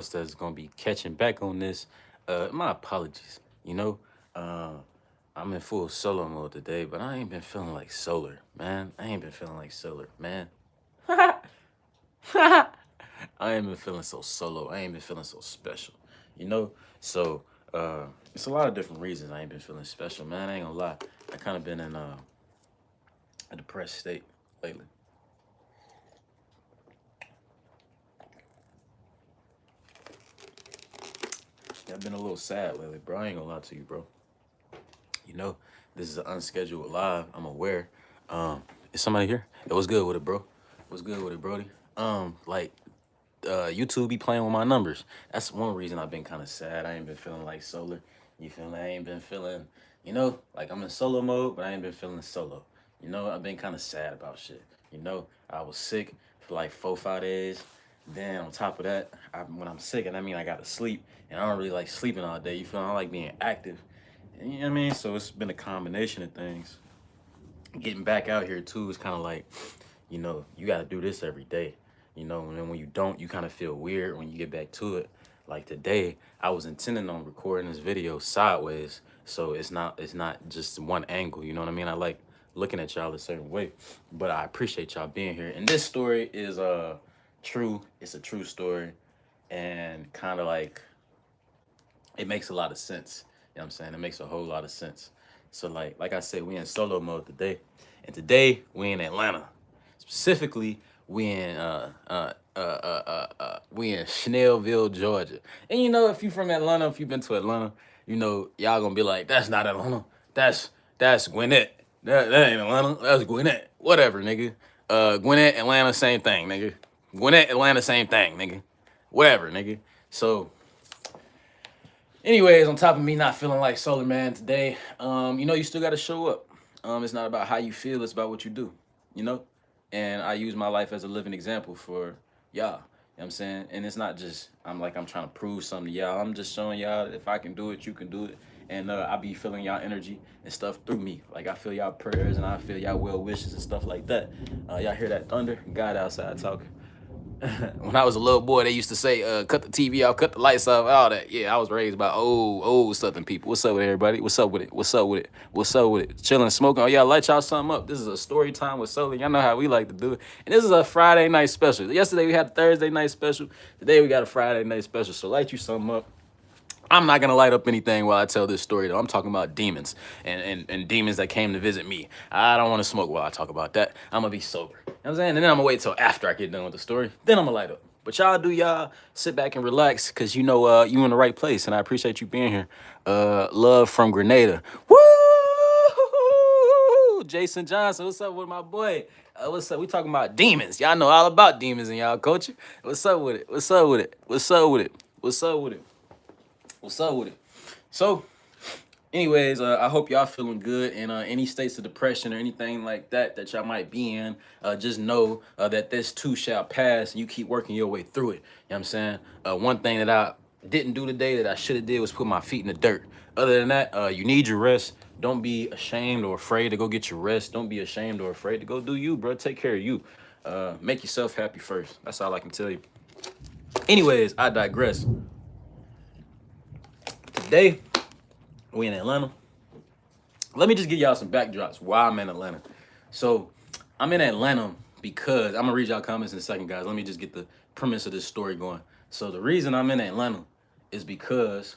that's gonna be catching back on this. My apologies. Uh, I'm in full solo mode today, but I ain't been feeling like solar, man. I ain't been feeling like solar, man. I ain't been feeling so solo. I ain't been feeling so special, you know. So it's a lot of different reasons I ain't been feeling special, man. I ain't gonna lie. I kind of been in a depressed state lately. Yeah, I've been a little sad lately, bro. I ain't gonna lie to you, bro. You know, this is an unscheduled live. I'm aware. Is somebody here? It was good with it, bro. What's good with it, Brody? Like YouTube be playing with my numbers. That's one reason I've been kind of sad. I ain't been feeling like solar. You feel me? I ain't been feeling, like I'm in solo mode, but I ain't been feeling solo. I've been kind of sad about shit. I was sick for like 4, 5 days. Then on top of that, when I'm sick, and I mean I gotta sleep, and I don't really like sleeping all day. You feel me? I like being active. You know what I mean? So it's been a combination of things. Getting back out here too is kind of like, you got to do this every day. And then when you don't, you kind of feel weird when you get back to it. Like today, I was intending on recording this video sideways, so it's not just one angle. You know what I mean? I like looking at y'all a certain way, but I appreciate y'all being here. And this story is true. It's a true story, and kind of like it makes a lot of sense. You know what I'm saying? It makes a whole lot of sense. So like I said, we in solo mode today. And today we in Atlanta. Specifically, we in Schnellville, Georgia. And if you from Atlanta, if you've been to Atlanta, y'all gonna be like, that's not Atlanta. That's Gwinnett. That ain't Atlanta. That's Gwinnett. Whatever, nigga. Gwinnett, Atlanta, same thing, nigga. Gwinnett, Atlanta, same thing, nigga. Whatever, nigga. So anyways, on top of me not feeling like SolarMan today, you still got to show up. It's not about how you feel; it's about what you do. You know, and I use my life as a living example for y'all. You know what I'm saying? And it's not just I'm trying to prove something to y'all. I'm just showing y'all that if I can do it, you can do it. And I be feeling y'all energy and stuff through me. Like I feel y'all prayers and I feel y'all well wishes and stuff like that. Y'all hear that thunder? God outside talking. When I was a little boy, they used to say, cut the TV off, cut the lights off, all that. Yeah, I was raised by old Southern people. What's up with everybody? What's up with it? What's up with it? What's up with it? Chilling, smoking. Oh, yeah, light y'all something up. This is a story time with Solar. Y'all know how we like to do it. And this is a Friday night special. Yesterday we had a Thursday night special. Today we got a Friday night special. So light you something up. I'm not gonna light up anything while I tell this story though. I'm talking about demons and demons that came to visit me. I don't want to smoke while I talk about that. I'm gonna be sober. You know what I'm saying? And then I'm gonna wait till after I get done with the story. Then I'm gonna light up. But y'all do y'all sit back and relax because you in the right place and I appreciate you being here. Love from Grenada. Woo! Jason Johnson, what's up with my boy? What's up? We talking about demons. Y'all know all about demons in y'all culture. What's up with it? What's up with it? What's up with it? What's up with it? What's up with it? So, anyways, I hope y'all feeling good in any states of depression or anything like that y'all might be in. Just know that this too shall pass and you keep working your way through it. You know what I'm saying? One thing that I didn't do today that I should have did was put my feet in the dirt. Other than that, you need your rest. Don't be ashamed or afraid to go get your rest. Don't be ashamed or afraid to go do you, bro. Take care of you. Make yourself happy first. That's all I can tell you. Anyways, I digress. Today, we in Atlanta. Let me just give y'all some backdrops why I'm in Atlanta. So I'm in Atlanta because I'm gonna read y'all comments in a second, guys. Let me just get the premise of this story going. So the reason I'm in Atlanta is because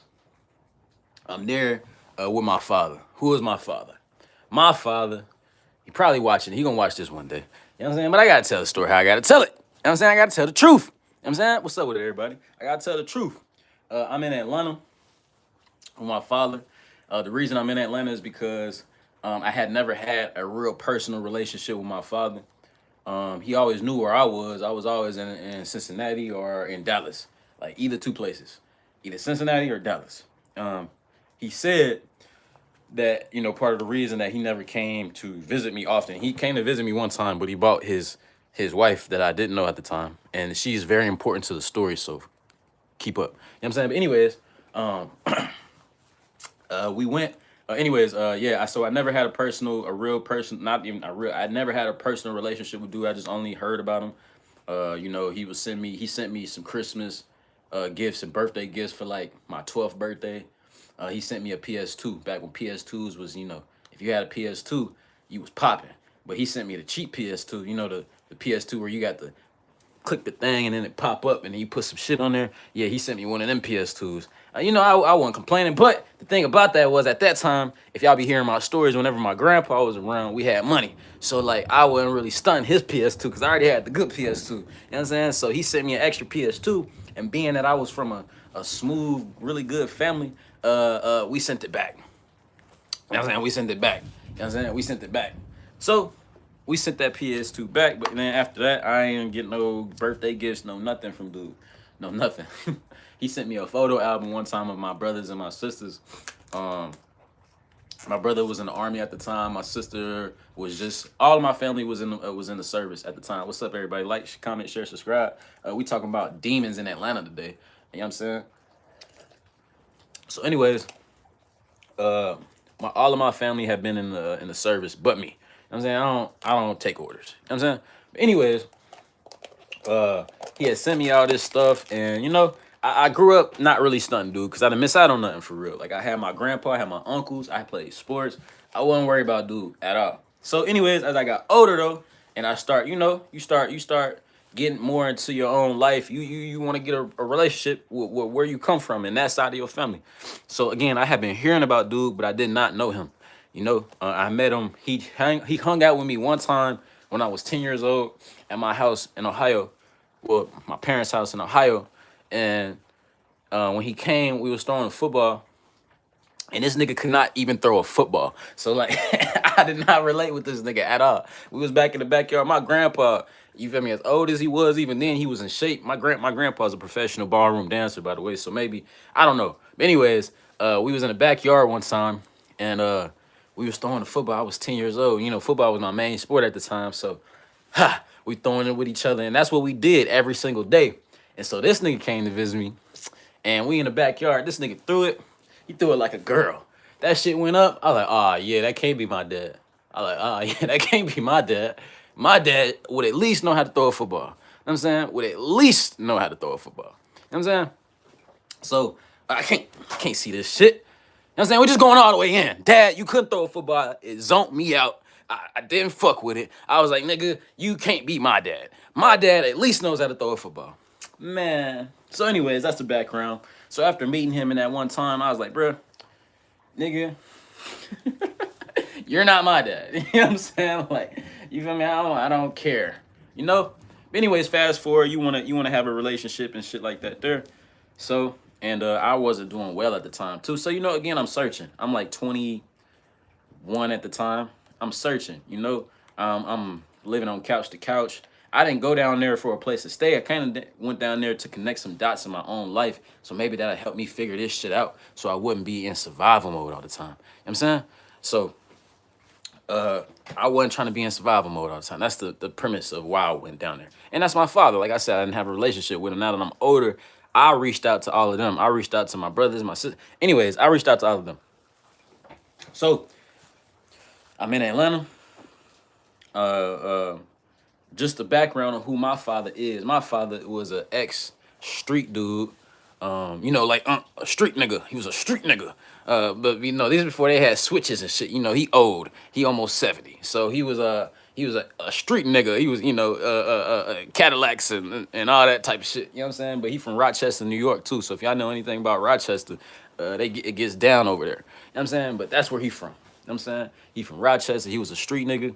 I'm there with my father. Who is my father? My father, he probably watching. He gonna watch this one day. You know what I'm saying? But I gotta tell the story how I gotta tell it. You know what I'm saying? I gotta tell the truth. You know what I'm saying? What's up with it, everybody? I gotta tell the truth. I'm in Atlanta with my father. The reason I'm in Atlanta is because I had never had a real personal relationship with my father. He always knew where I was. I was always in Cincinnati or in Dallas, like either two places, either Cincinnati or Dallas. He said that part of the reason that he never came to visit me often. He came to visit me one time, but he brought his wife that I didn't know at the time, and she's very important to the story. So keep up. You know what I'm saying? But anyways, we went. Yeah. So I never had a real person, not even a real. I never had a personal relationship with dude. I just only heard about him. He sent me some Christmas gifts and birthday gifts for like my 12th birthday. He sent me a PS2 back when PS2s was, if you had a PS2, you was popping. But he sent me the cheap PS2, the PS2 where you got the click the thing and then it pop up and then you put some shit on there. Yeah, he sent me one of them PS2s. I wasn't complaining, but the thing about that was at that time, if y'all be hearing my stories, whenever my grandpa was around, we had money. So like I wasn't really stunting his PS2 because I already had the good PS2. You know what I'm saying? So he sent me an extra PS2, and being that I was from a smooth, really good family, we sent it back. You know what I'm saying? We sent it back. You know what I'm saying? We sent it back. So we sent that PS2 back, but then after that, I ain't get no birthday gifts, no nothing from dude. No nothing. He sent me a photo album one time of my brothers and my sisters. My brother was in the army at the time. My sister was just, all of my family was in the service at the time. What's up, everybody? Like, comment, share, subscribe. We talking about demons in Atlanta today. You know what I'm saying? So anyways, all of my family have been in the service, but me. You know what I'm saying? I don't take orders. You know what I'm saying? But anyways, he had sent me all this stuff, and I grew up not really stunting, dude, because I didn't miss out on nothing for real. Like I had my grandpa, I had my uncles, I played sports. I wasn't worried about dude at all. So anyways, as I got older though, and I start, you start getting more into your own life. You want to get a relationship with where you come from and that side of your family. So again, I have been hearing about dude, but I did not know him. I met him. He hung out with me one time when I was 10 years old at my house in Ohio. Well, my parents' house in Ohio. And when he came, we was throwing a football. And this nigga could not even throw a football. So, like, I did not relate with this nigga at all. We was back in the backyard. My grandpa, you feel me, as old as he was, even then, he was in shape. My grandpa's a professional ballroom dancer, by the way. So maybe, I don't know. But anyways, we was in the backyard one time. And we was throwing the football. I was 10 years old. Football was my main sport at the time. So, we throwing it with each other. And that's what we did every single day. And so this nigga came to visit me. And we in the backyard. This nigga threw it. He threw it like a girl. That shit went up. I was like, oh, yeah, that can't be my dad. I was like, oh, yeah, that can't be my dad. My dad would at least know how to throw a football. You know what I'm saying? Would at least know how to throw a football. You know what I'm saying? So, I can't see this shit. You know what I'm saying? We're just going all the way in. Dad, you couldn't throw a football. It zonked me out. I didn't fuck with it. I was like, nigga, you can't be my dad. My dad at least knows how to throw a football. Man. So anyways, that's the background. So after meeting him in that one time, I was like, bruh, nigga, you're not my dad. You know what I'm saying? Like, you feel me? I don't care. But anyways, fast forward, you wanna have a relationship and shit like that there. So, and I wasn't doing well at the time too. So, again, I'm searching. I'm like 21 at the time. I'm searching, I'm living on couch to couch. I didn't go down there for a place to stay. I kind of went down there to connect some dots in my own life. So maybe that'll help me figure this shit out so I wouldn't be in survival mode all the time. You know what I'm saying? So I wasn't trying to be in survival mode all the time. That's the premise of why I went down there. And that's my father. Like I said, I didn't have a relationship with him. Now that I'm older, I reached out to all of them. I reached out to my brothers, my sisters. Anyways, I reached out to all of them. So I'm in Atlanta. Just the background of who my father is. My father was an ex-street dude. A street nigga. He was a street nigga. But these is before they had switches and shit. He old. He almost 70. So he was a street nigga. He was, Cadillacs and all that type of shit. You know what I'm saying? But he from Rochester, New York too. So if y'all know anything about Rochester, it gets down over there. You know what I'm saying? But that's where he from. You know what I'm saying? He from Rochester. He was a street nigga.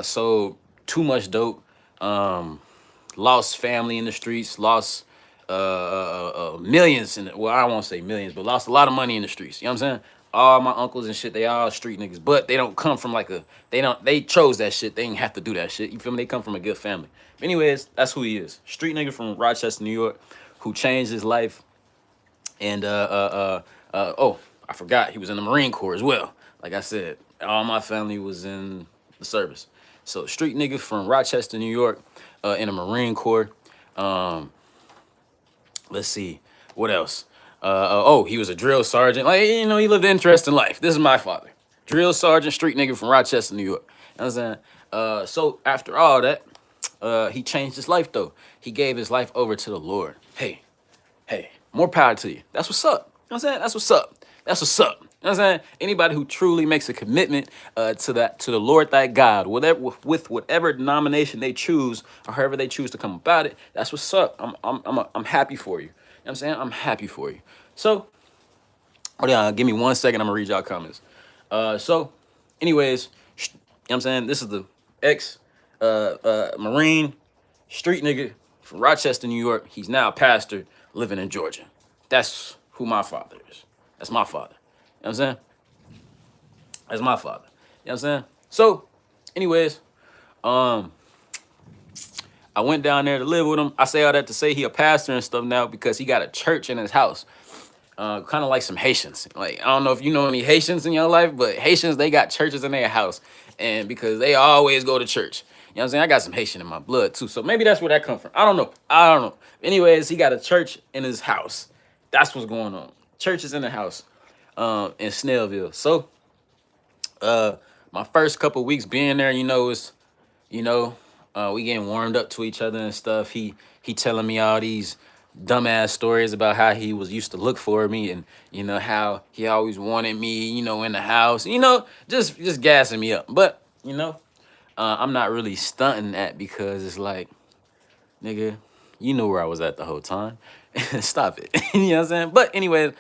Sold too much dope. Lost family in the streets. Lost millions I won't say millions, but lost a lot of money in the streets. You know what I'm saying? All my uncles and shit, they all street niggas, but they don't come from they chose that shit. They ain't have to do that shit. You feel me? They come from a good family. But anyways, that's who he is. Street nigga from Rochester, New York, who changed his life. And I forgot he was in the Marine Corps as well. Like I said, all my family was in the service. So street nigga from Rochester, New York, in the Marine Corps. Let's see, what else? He was a drill sergeant. He lived an interesting life. This is my father. Drill sergeant, street nigga from Rochester, New York. You know what I'm saying? So after all that, he changed his life though. He gave his life over to the Lord. Hey, hey, more power to you. That's what's up. You know what I'm saying? That's what's up. That's what's up. You know what I'm saying? Anybody who truly makes a commitment to the Lord thy God, whatever with whatever denomination they choose or however they choose to come about it, that's what's up. I'm happy for you. You know what I'm saying? I'm happy for you. So, hold on, give me 1 second. I'm gonna read y'all comments. Anyways, you know what I'm saying? This is the ex Marine street nigga from Rochester, New York. He's now a pastor living in Georgia. That's who my father is. That's my father. You know what I'm saying? That's my father. You know what I'm saying? So, anyways, um, I went down there to live with him. I say all that to say he a pastor and stuff now because he got a church in his house. Kind of like some Haitians. Like, I don't know if you know any Haitians in your life, but Haitians, they got churches in their house. And because they always go to church. You know what I'm saying? I got some Haitian in my blood too. So maybe that's where that come from. I don't know. I don't know. Anyways, he got a church in his house. That's what's going on. Church is in the house in Snellville. So my first couple weeks being there, you know, we getting warmed up to each other and stuff. He telling me all these dumbass stories about how he was used to look for me and how he always wanted me, in the house, just gassing me up. But I'm not really stunting that because it's like, nigga, you knew where I was at the whole time. Stop it. You know what I'm saying? But anyways,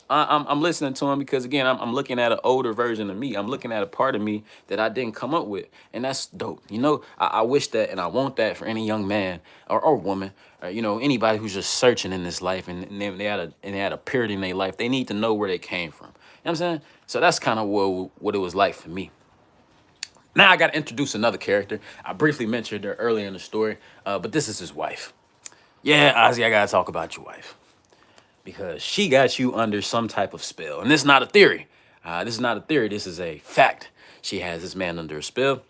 I'm listening to him because again, I'm looking at an older version of me. I'm looking at a part of me that I didn't come up with, and that's dope. I wish that, and I want that for any young man or woman, or anybody who's just searching in this life, and they had a period in their life. They need to know where they came from. You know what I'm saying? So that's kind of what it was like for me. Now I got to introduce another character. I briefly mentioned her earlier in the story, but this is his wife. Yeah, Ozzy, I gotta talk about your wife because she got you under some type of spell. And this is not a theory. This is not a theory. This is a fact. She has this man under a spell.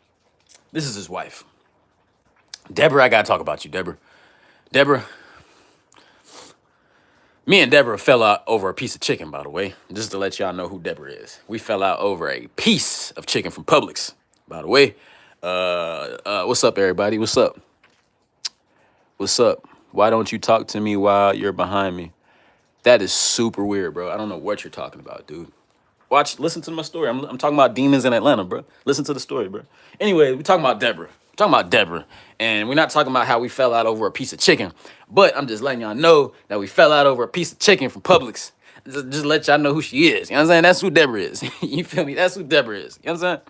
This is his wife. Deborah, I got to talk about you, Deborah. Deborah, me and Deborah fell out over a piece of chicken, by the way, just to let y'all know who Deborah is. We fell out over a piece of chicken from Publix, by the way. What's up, everybody? What's up? What's up? Why don't you talk to me while you're behind me? That is super weird, bro. I don't know what you're talking about, dude. Listen to my story. I'm talking about demons in Atlanta, bro. Listen to the story, bro. Anyway, we're talking about Deborah. We're talking about Deborah. And we're not talking about how we fell out over a piece of chicken. But I'm just letting y'all know that we fell out over a piece of chicken from Publix. Just let y'all know who she is. You know what I'm saying? That's who Deborah is. You feel me? That's who Deborah is. You know what I'm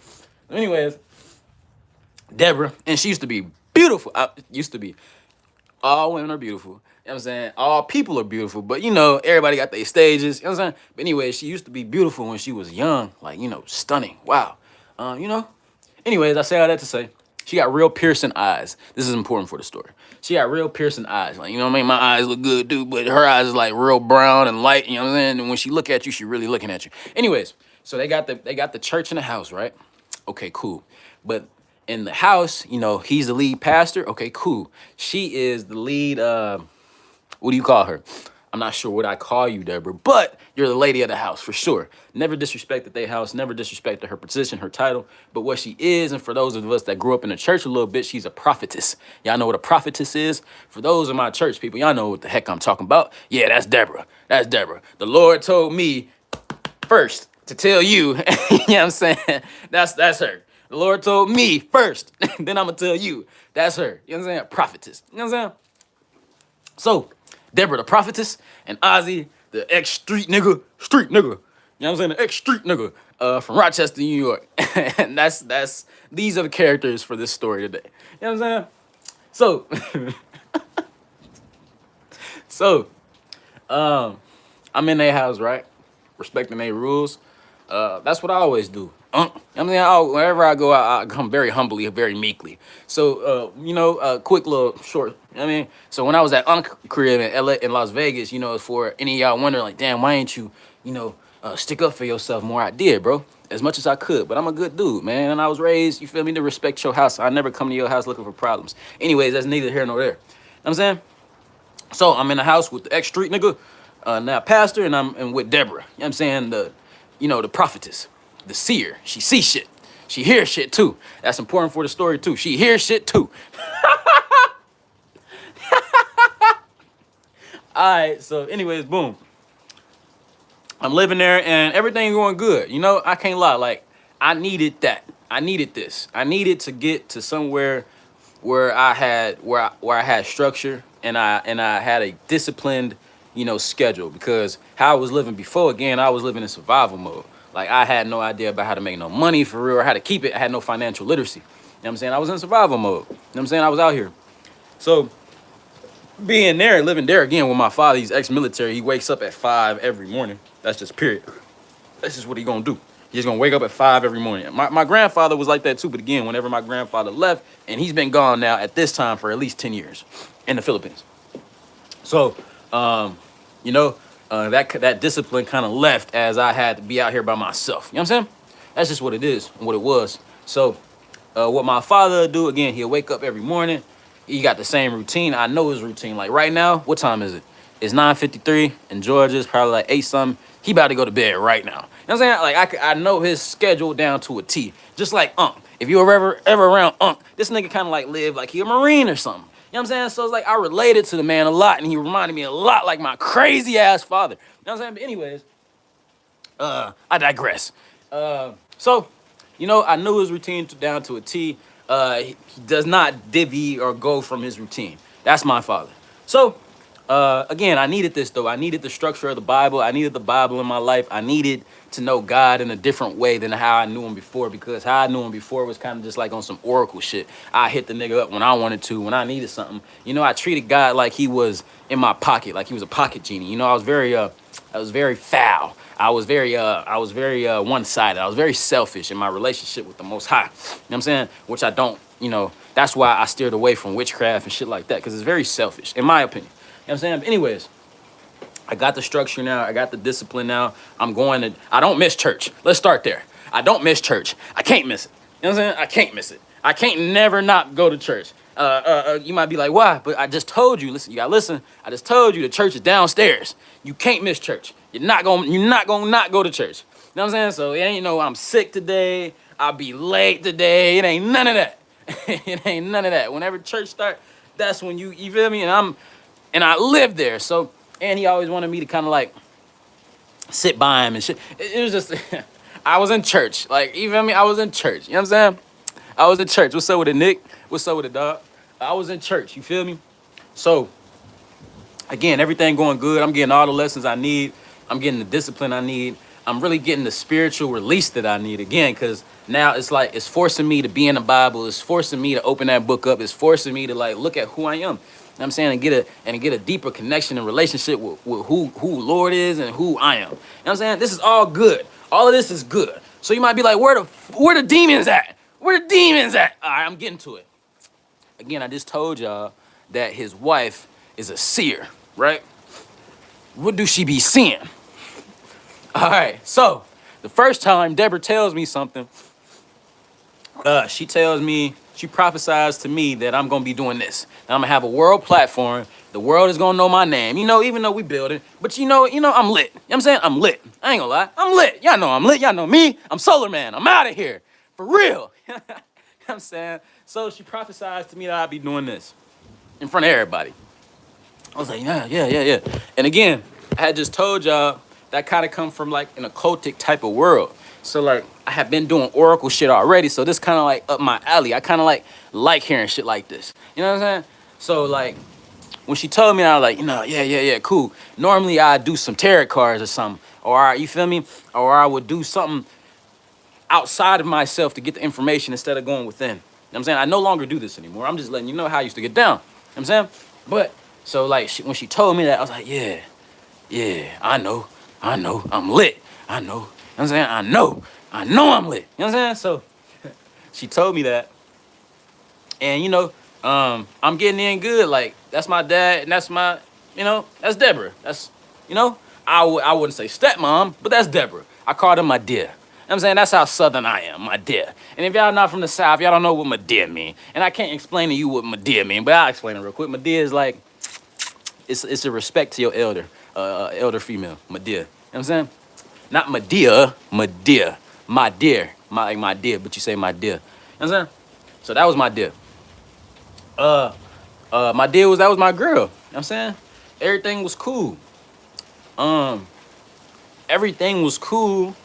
saying? Anyways, Deborah, and she used to be beautiful. Used to be. All women are beautiful. You know what I'm saying? All people are beautiful. But, everybody got their stages. You know what I'm saying? But anyway, she used to be beautiful when she was young. Like, stunning. Wow. Anyways, I say all that to say, she got real piercing eyes. This is important for the story. She got real piercing eyes. Like, my eyes look good, dude. But her eyes is like real brown and light. You know what I'm saying? And when she look at you, she really looking at you. Anyways, so they got the church in the house, right? Okay, cool. But in the house, he's the lead pastor. Okay, cool. She is the lead, what do you call her? I'm not sure what I call you, Deborah, but you're the lady of the house for sure. Never disrespected their house, never disrespected her position, her title, but what she is, and for those of us that grew up in the church a little bit, she's a prophetess. Y'all know what a prophetess is? For those of my church people, y'all know what the heck I'm talking about. Yeah, that's Deborah. That's Deborah. The Lord told me first to tell you, you know what I'm saying? That's her. The Lord told me first, then I'm going to tell you. That's her. You know what I'm saying? Prophetess. You know what I'm saying? So, Deborah the prophetess and Ozzy the ex-street nigga. Street nigga. You know what I'm saying? The ex-street nigga from Rochester, New York. And these are the characters for this story today. You know what I'm saying? So, I'm in their house, right? Respecting their rules. That's what I always do. I mean, wherever I go, I come very humbly, very meekly. So, quick little short. So when I was at Unc crib in LA, in Las Vegas, for any of y'all wondering, like, damn, why ain't you, stick up for yourself more? I did, bro, as much as I could. But I'm a good dude, man, and I was raised, you feel me, to respect your house. I never come to your house looking for problems. Anyways, that's neither here nor there. You know what I'm saying? So I'm in the house with the ex-street nigga, now pastor, and I'm with Deborah. You know what I'm saying? The prophetess, the seer. She sees shit. She hears shit too. That's important for the story too. She hears shit too. All right, so anyways, boom. I'm living there and everything going good. You know, I can't lie. Like, I needed that. I needed this. I needed to get to somewhere where I had structure and I had a disciplined, schedule, because how I was living before, again, I was living in survival mode. Like, I had no idea about how to make no money for real or how to keep it. I had no financial literacy. You know what I'm saying? I was in survival mode. You know what I'm saying? I was out here. So being there, living there again with my father, he's ex-military. He wakes up at 5 every morning. That's just period. That's just what he gonna do. He's gonna wake up at 5 every morning. My grandfather was like that too, but again, whenever my grandfather left, and he's been gone now at this time for at least 10 years in the Philippines. So, you know, that discipline kind of left as I had to be out here by myself. You know what I'm saying? That's just what it is and what it was. So, what my father would do, again, he'll wake up every morning. He got the same routine. I know his routine. Like right now, what time is it? It's 9:53 in Georgia. It's probably like 8 something. He about to go to bed right now. You know what I'm saying? Like I know his schedule down to a T. Just like Unc. If you were ever around Unc, this nigga kind of like live like he a Marine or something. You know what I'm saying? So it's like I related to the man a lot, and he reminded me a lot like my crazy ass father. You know what I'm saying? But anyways, I digress. So, I knew his routine down to a T. He does not divvy or go from his routine. That's my father. So, again, I needed this though. I needed the structure of the Bible. I needed the Bible in my life. I needed to know God in a different way than how I knew him before, because how I knew him before was kind of just like on some oracle shit. I hit the nigga up when I wanted to, when I needed something. I treated God like he was in my pocket, like he was a pocket genie. I was very foul. I was very one-sided. I was very selfish in my relationship with the Most High. You know what I'm saying? Which I don't, that's why I steered away from witchcraft and shit like that, because it's very selfish, in my opinion. You know what I'm saying? But anyways, I got the structure now. I got the discipline now. I don't miss church. Let's start there. I don't miss church. I can't miss it. You know what I'm saying? I can't miss it. I can't never not go to church. You might be like, why? But I just told you, listen, you gotta listen. I just told you the church is downstairs. You can't miss church. You're not gonna not go to church. You know what I'm saying? So it ain't I'm sick today. I'll be late today. It ain't none of that. It ain't none of that. Whenever church start, that's when you feel me? And I live there. So, and he always wanted me to kind of like sit by him and shit. It was just, I was in church. Like, you feel me? I was in church. You know what I'm saying? I was in church. What's up with it, Nick? What's up with it, dog? I was in church. You feel me? So, again, everything going good. I'm getting all the lessons I need. I'm getting the discipline I need. I'm really getting the spiritual release that I need, again, because now it's like it's forcing me to be in the Bible. It's forcing me to open that book up. It's forcing me to like look at who I am. You know what I'm saying? And get a deeper connection and relationship with who Lord is and who I am. You know what I'm saying? This is all good. All of this is good. So you might be like, where the demons at? Where the demons at? All right, I'm getting to it. Again, I just told y'all that his wife is a seer, right? What do she be seeing? All right, so the first time Deborah tells me something, she prophesies to me that I'm gonna be doing this. And I'm gonna have a world platform. The world is gonna know my name. Even though we building, but I'm lit. You know what I'm saying? I'm lit. I ain't gonna lie. I'm lit. Y'all know I'm lit. Y'all know me. I'm SolarMan. I'm out of here. For real. You know what I'm saying? So she prophesies to me that I'll be doing this in front of everybody. I was like, yeah. And again, I had just told y'all that kind of come from like an occultic type of world. So like I have been doing oracle shit already. So this kind of like up my alley. I kind of like hearing shit like this. You know what I'm saying? So like when she told me, I was like, yeah, cool. Normally I do some tarot cards or something. Or you feel me? Or I would do something outside of myself to get the information instead of going within. You know what I'm saying? I no longer do this anymore. I'm just letting you know how I used to get down. You know what I'm saying? But so like when she told me that, I was like, yeah, I know, I'm lit. I know. You know what I'm saying? I know I'm lit. You know what I'm saying? So she told me that. And I'm getting in good. Like, that's my dad, and that's my, that's Deborah. That's, I wouldn't say stepmom, but that's Deborah. I called her my dear. You know what I'm saying? That's how Southern I am, my dear. And if y'all not from the South, y'all don't know what my dear mean. And I can't explain to you what my dear mean, but I'll explain it real quick. My dear is like, it's a respect to your elder female, my dear. You know what I'm saying? Not my dear, my dear. My dear. My dear, but you say my dear. You know what I'm saying? So that was my dear. My dear that was my girl. You know what I'm saying? everything was cool. Um, Everything was cool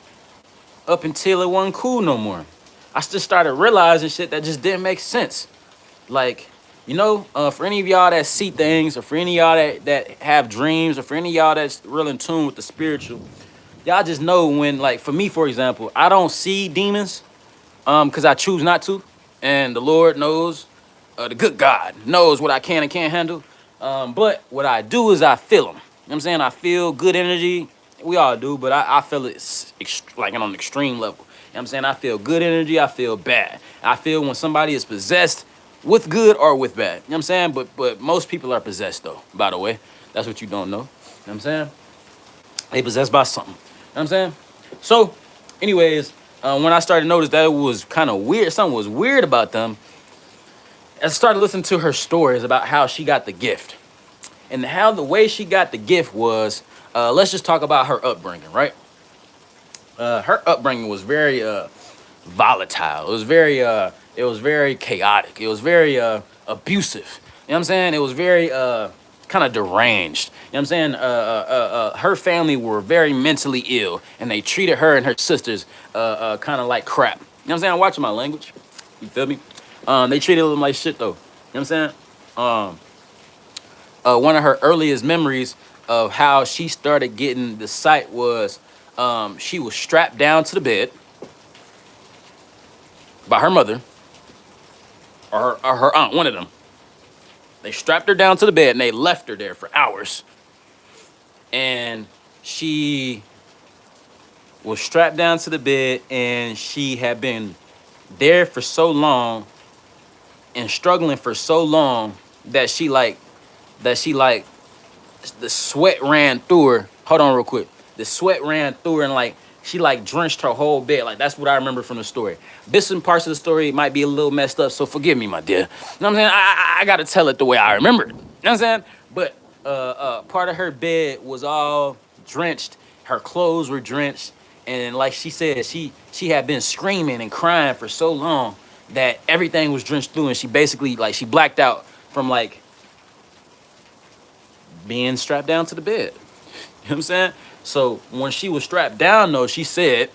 up until it wasn't cool no more. I just started realizing shit that just didn't make sense. Like, for any of y'all that see things, or for any of y'all that have dreams, or for any of y'all that's real in tune with the spiritual, y'all just know when, like, for me, for example, I don't see demons, because I choose not to, and the Lord knows, the good God knows what I can and can't handle. But what I do is I feel them. You know what I'm saying? I feel good energy. We all do, but I feel it like on an extreme level. You know what I'm saying? I feel good energy. I feel bad. I feel when somebody is possessed with good or with bad. You know what I'm saying? But most people are possessed, though, by the way. That's what you don't know. You know what I'm saying? They possessed by something. You know what I'm saying? So, anyways, when I started to notice that it was kind of weird, something was weird about them, I started listening to her stories about how she got the gift. And how the way she got the gift was, let's just talk about her upbringing, right? Her upbringing was very volatile. It was very chaotic. It was very abusive. You know what I'm saying? It was very kind of deranged. You know what I'm saying? Her family were very mentally ill, and they treated her and her sisters kind of like crap. You know what I'm saying? I'm watching my language. You feel me? They treated them like shit, though. You know what I'm saying? One of her earliest memories of how she started getting the sight was she was strapped down to the bed by her mother or her aunt, one of them. They strapped her down to the bed and they left her there for hours. And she was strapped down to the bed, and she had been there for so long and struggling for so long that she like the sweat ran through her. Hold on real quick. The sweat ran through her, and like she like drenched her whole bed. Like, that's what I remember from the story. Bits and parts of the story might be a little messed up, so forgive me, my dear. You know what I'm saying? I gotta tell it the way I remember it. You know what I'm saying? But part of her bed was all drenched. Her clothes were drenched, and like she said, she had been screaming and crying for so long that everything was drenched through, and she basically like she blacked out from like being strapped down to the bed. You know what I'm saying? So when she was strapped down, though, she said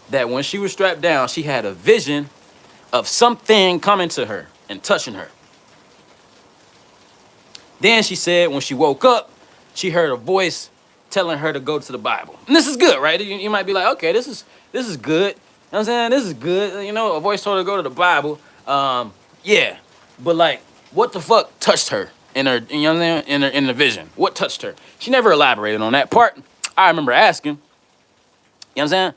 that when she was strapped down, she had a vision of something coming to her and touching her. Then she said when she woke up, she heard a voice telling her to go to the Bible. And this is good, right? You might be like, okay, this is good. You know what I'm saying? This is good. You know, a voice told her to go to the Bible. Yeah. But like, what the fuck touched her in her, you know what I'm saying? In the vision? What touched her? She never elaborated on that part. I remember asking. You know what I'm saying?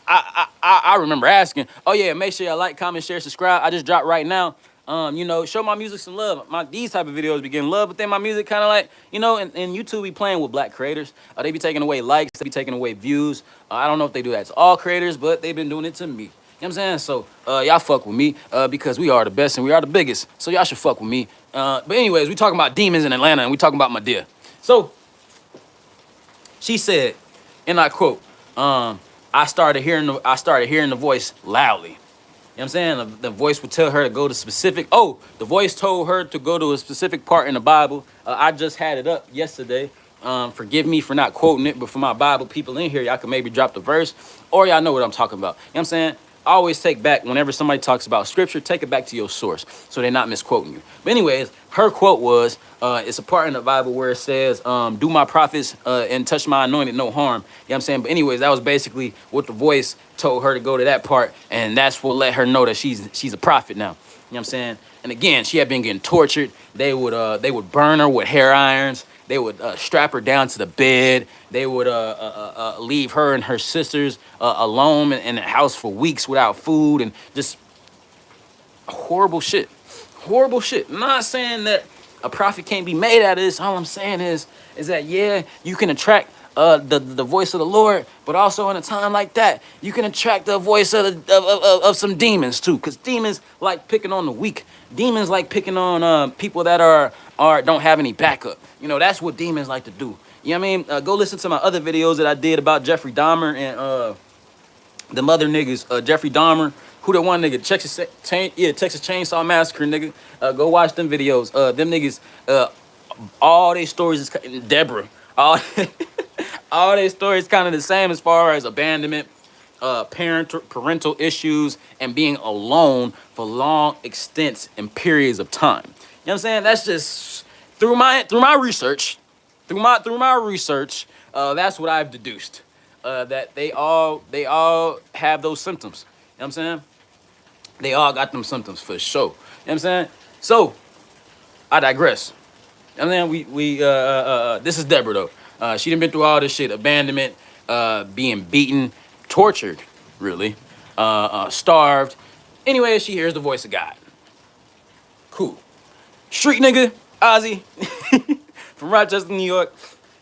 I remember asking, oh yeah, make sure y'all like, comment, share, subscribe. I just dropped right now. Show my music some love. These type of videos be getting love, but then my music kind of like, and YouTube be playing with black creators. They be taking away likes, they be taking away views. I don't know if they do that to all creators, but they've been doing it to me. You know what I'm saying? So y'all fuck with me because we are the best and we are the biggest. So y'all should fuck with me. But anyways, we talking about demons in Atlanta, and we talking about my dear. So she said, and I quote, I started hearing the voice loudly. You know what I'm saying? The voice would tell her to go to specific. Oh, the voice told her to go to a specific part in the Bible. I just had it up yesterday. Forgive me for not quoting it, but for my Bible people in here, y'all can maybe drop the verse, or y'all know what I'm talking about. You know what I'm saying? I always take back, whenever somebody talks about scripture, take it back to your source so they're not misquoting you. But anyways, her quote was, it's a part in the Bible where it says, do my prophets and touch my anointed, no harm. You know what I'm saying? But anyways, that was basically what the voice told her to go to that part, and that's what let her know that she's a prophet now. You know what I'm saying? And again, she had been getting tortured. They would burn her with hair irons. They would strap her down to the bed. They would leave her and her sisters alone in the house for weeks without food, and just horrible shit. Horrible shit. I'm not saying that a prophet can't be made out of this. All I'm saying is that, yeah, you can attract the voice of the Lord, but also in a time like that, you can attract the voice of some demons too, because demons like picking on the weak. Demons like picking on people that don't have any backup. That's what demons like to do. You know what I mean? Go listen to my other videos that I did about Jeffrey Dahmer and the mother niggas. Jeffrey Dahmer, Who that one nigga? Texas Chainsaw Massacre, nigga. Go watch them videos. Them niggas, all their stories is Deborah. All all their stories kind of the same as far as abandonment, parental issues, and being alone for long extents and periods of time. You know what I'm saying? That's just through my research, that's what I've deduced. That they all have those symptoms. You know what I'm saying? They all got them symptoms for sure. You know what I'm saying? So I digress. You know what I'm saying? This is Deborah though. She done been through all this shit: abandonment, being beaten, tortured, really, starved. Anyway, she hears the voice of God. Cool. Street nigga, Ozzy, from Rochester, New York.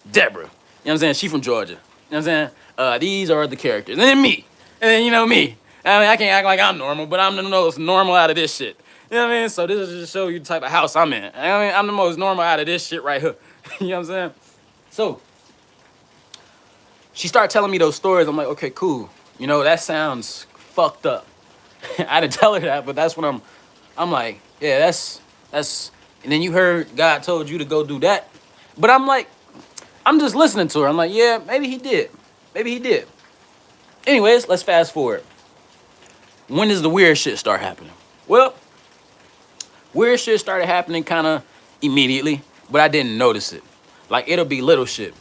Deborah. You know what I'm saying? She from Georgia. You know what I'm saying? These are the characters. And then me. And then, you know, me. I mean, I can't act like I'm normal, but I'm the most normal out of this shit. You know what I mean? So this is just to show you the type of house I'm in. I mean, I'm the most normal out of this shit right here. You know what I'm saying? So she started telling me those stories. I'm like, okay, cool. You know, that sounds fucked up. I didn't tell her that, but that's what I'm like, yeah, that's, and then you heard God told you to go do that. But I'm like, I'm just listening to her. I'm like, yeah, maybe he did. Maybe he did. Anyways, let's fast forward. When does the weird shit start happening? Well, weird shit started happening kind of immediately, but I didn't notice it. Like, it'll be little shit.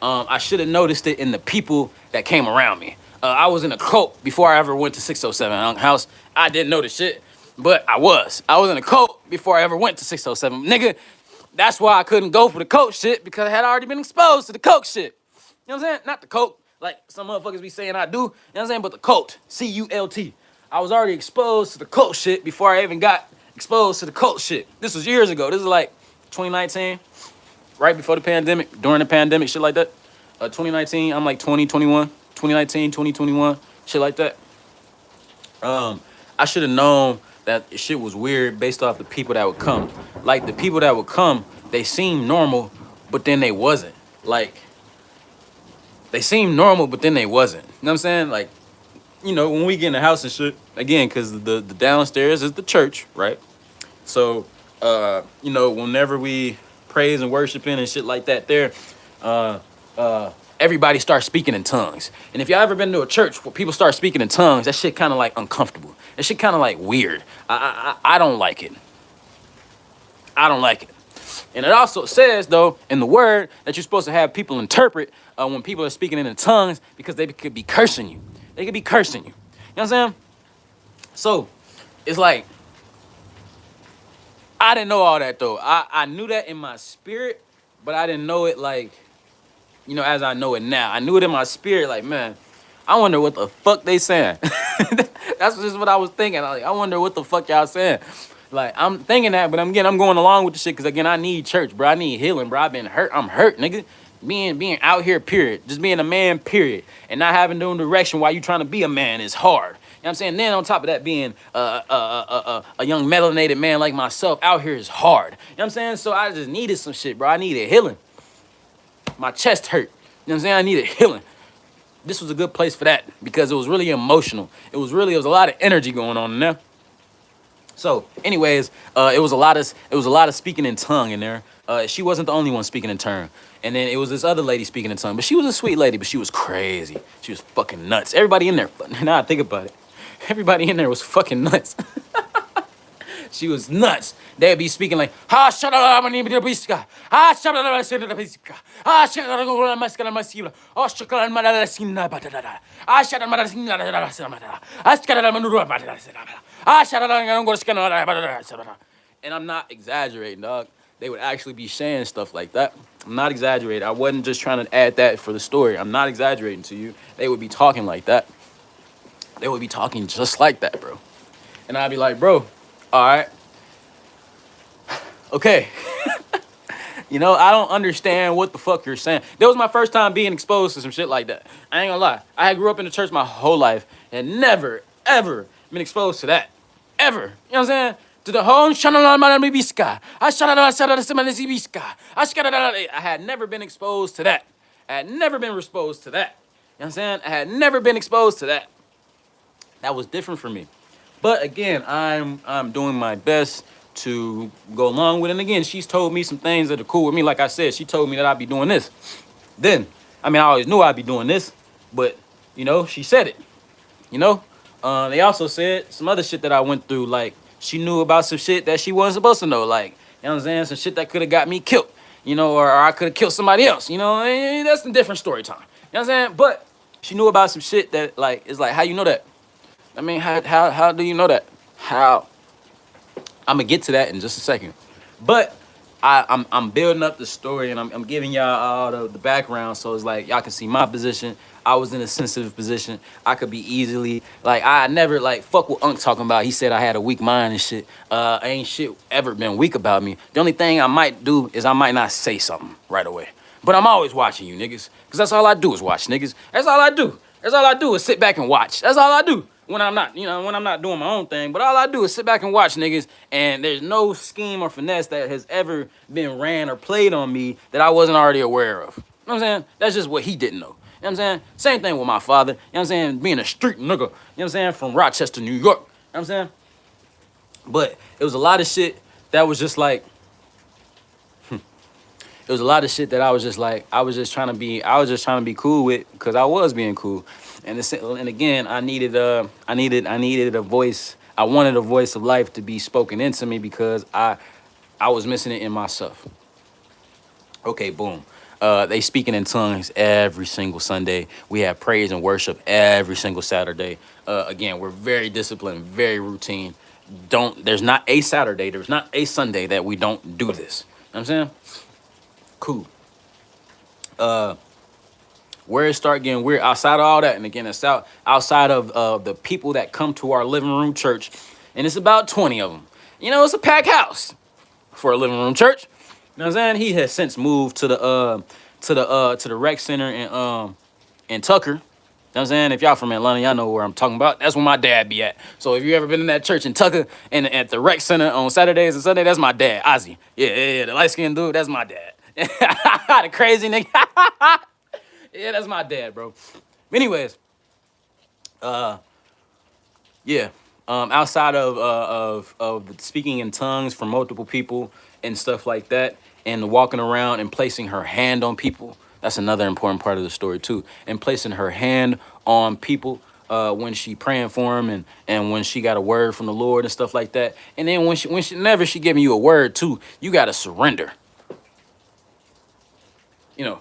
I should have noticed it in the people that came around me. I was in a cult before I ever went to 607 House. I didn't know the shit, but I was. I was in a cult before I ever went to 607. Nigga, that's why I couldn't go for the coke shit, because I had already been exposed to the coke shit. You know what I'm saying? Not the coke, like some motherfuckers be saying I do. You know what I'm saying? But the cult, C-U-L-T. I was already exposed to the cult shit before I even got exposed to the cult shit. This was years ago. This is like 2019, right before the pandemic, during the pandemic, shit like that. 2019, I'm like 20, 21. 2019, 2021, shit like that. I should have known that shit was weird based off the people that would come. Like, the people that would come, they seemed normal, but then they wasn't. Like, they seemed normal, but then they wasn't. You know what I'm saying? Like, you know, when we get in the house and shit, again, because the downstairs is the church, right? So, you know, whenever we praise and worshiping and shit like that there, everybody starts speaking in tongues. And if y'all ever been to a church where people start speaking in tongues, that shit kind of like uncomfortable. That shit kind of like weird. I don't like it. I don't like it. And it also says, though, in the word that you're supposed to have people interpret when people are speaking in the tongues, because they could be cursing you. They could be cursing you. You know what I'm saying? So it's like, I didn't know all that, though. I knew that in my spirit, but I didn't know it like, you know, as I know it now. I knew it in my spirit, like, man, I wonder what the fuck they saying. That's just what I was thinking. I wonder what the fuck y'all saying. Like, I'm thinking that, but I'm going along with the shit, because, again, I need church, bro. I need healing, bro. I've been hurt. I'm hurt, nigga. Being out here, period. Just being a man, period. And not having no direction while you trying to be a man is hard. You know what I'm saying? Then on top of that, being a young melanated man like myself out here is hard. You know what I'm saying? So I just needed some shit, bro. I needed healing. My chest hurt. You know what I'm saying? I needed healing. This was a good place for that, because it was really emotional. It was a lot of energy going on in there. So, anyways, it was a lot of speaking in tongue in there. She wasn't the only one speaking in tongue. And then it was this other lady speaking in tongue. But she was a sweet lady, but she was crazy. She was fucking nuts. Everybody in there, now I think about it, everybody in there was fucking nuts. She was nuts. They'd be speaking like, ha, shut up, I'm gonna be sky. Ha, shut up, I'm gonna be sky. Ha, shut up, I'm gonna be sky. Oh, shut up, I'm gonna be sky. Ah, shut up, I'm gonna be sky. Ah, shut up, I'm gonna be sky. Ah, shut up, I'm gonna go sky. And I'm not exaggerating, dog. They would actually be saying stuff like that. I'm not exaggerating. I wasn't just trying to add that for the story. I'm not exaggerating to you. They would be talking like that. They would be talking just like that, bro. And I'd be like, bro, all right, okay. You know, I don't understand what the fuck you're saying. That was my first time being exposed to some shit like that. I ain't gonna lie. I grew up in the church my whole life and never, ever been exposed to that. Ever. You know what I'm saying? To the whole I had never been exposed to that. I had never been exposed to that. You know what I'm saying? I had never been exposed to that. That was different for me. But again, I'm doing my best to go along with it. And again, she's told me some things that are cool with me. Like I said, she told me that I'd be doing this. Then, I mean, I always knew I'd be doing this, but you know, she said it. You know, they also said some other shit that I went through. Like she knew about some shit that she wasn't supposed to know. Like, you know what I'm saying? Some shit that could have got me killed. You know, or I could have killed somebody else. You know, that's a different story time. You know what I'm saying? But she knew about some shit that like is like, how you know that? I mean, how do you know that? How? I'm gonna get to that in just a second. But I'm building up the story and I'm giving y'all all the background so it's like y'all can see my position. I was in a sensitive position. I could be easily like I never like fuck what Unc talking about. He said I had a weak mind and shit. Ain't shit ever been weak about me. The only thing I might do is I might not say something right away. But I'm always watching you niggas. Cause that's all I do is watch niggas. That's all I do. That's all I do is sit back and watch. That's all I do when I'm not, you know, when I'm not doing my own thing. But all I do is sit back and watch niggas. And there's no scheme or finesse that has ever been ran or played on me that I wasn't already aware of. You know what I'm saying? That's just what he didn't know. You know what I'm saying? Same thing with my father. You know what I'm saying? Being a street nigga. You know what I'm saying? From Rochester, New York. You know what I'm saying? But it was a lot of shit that was just like, it was a lot of shit that I was just like, I was just trying to be cool with because I was being cool. And again, I needed a voice. I wanted a voice of life to be spoken into me because I was missing it in myself. Okay, boom. They speaking in tongues every single Sunday. We have praise and worship every single Saturday. Again, we're very disciplined, very routine. There's not a Saturday, there's not a Sunday that we don't do this. You know what I'm saying? Cool. Where it start getting weird outside of all that, and again, it's outside of the people that come to our living room church, and it's about 20 of them. You know, it's a packed house for a living room church. You know what I'm saying? He has since moved to the rec center in Tucker. You know what I'm saying? If y'all from Atlanta, y'all know where I'm talking about. That's where my dad be at. So if you ever been in that church in Tucker and at the rec center on Saturdays and Sunday, that's my dad, Ozzy. Yeah, the light-skinned dude, that's my dad. The crazy nigga. Yeah, that's my dad, bro. Anyways, yeah. Outside of speaking in tongues from multiple people and stuff like that, and walking around and placing her hand on people, that's another important part of the story too. And placing her hand on people when she praying for them and when she got a word from the Lord and stuff like that. And then whenever she giving you a word too, you gotta surrender. You know,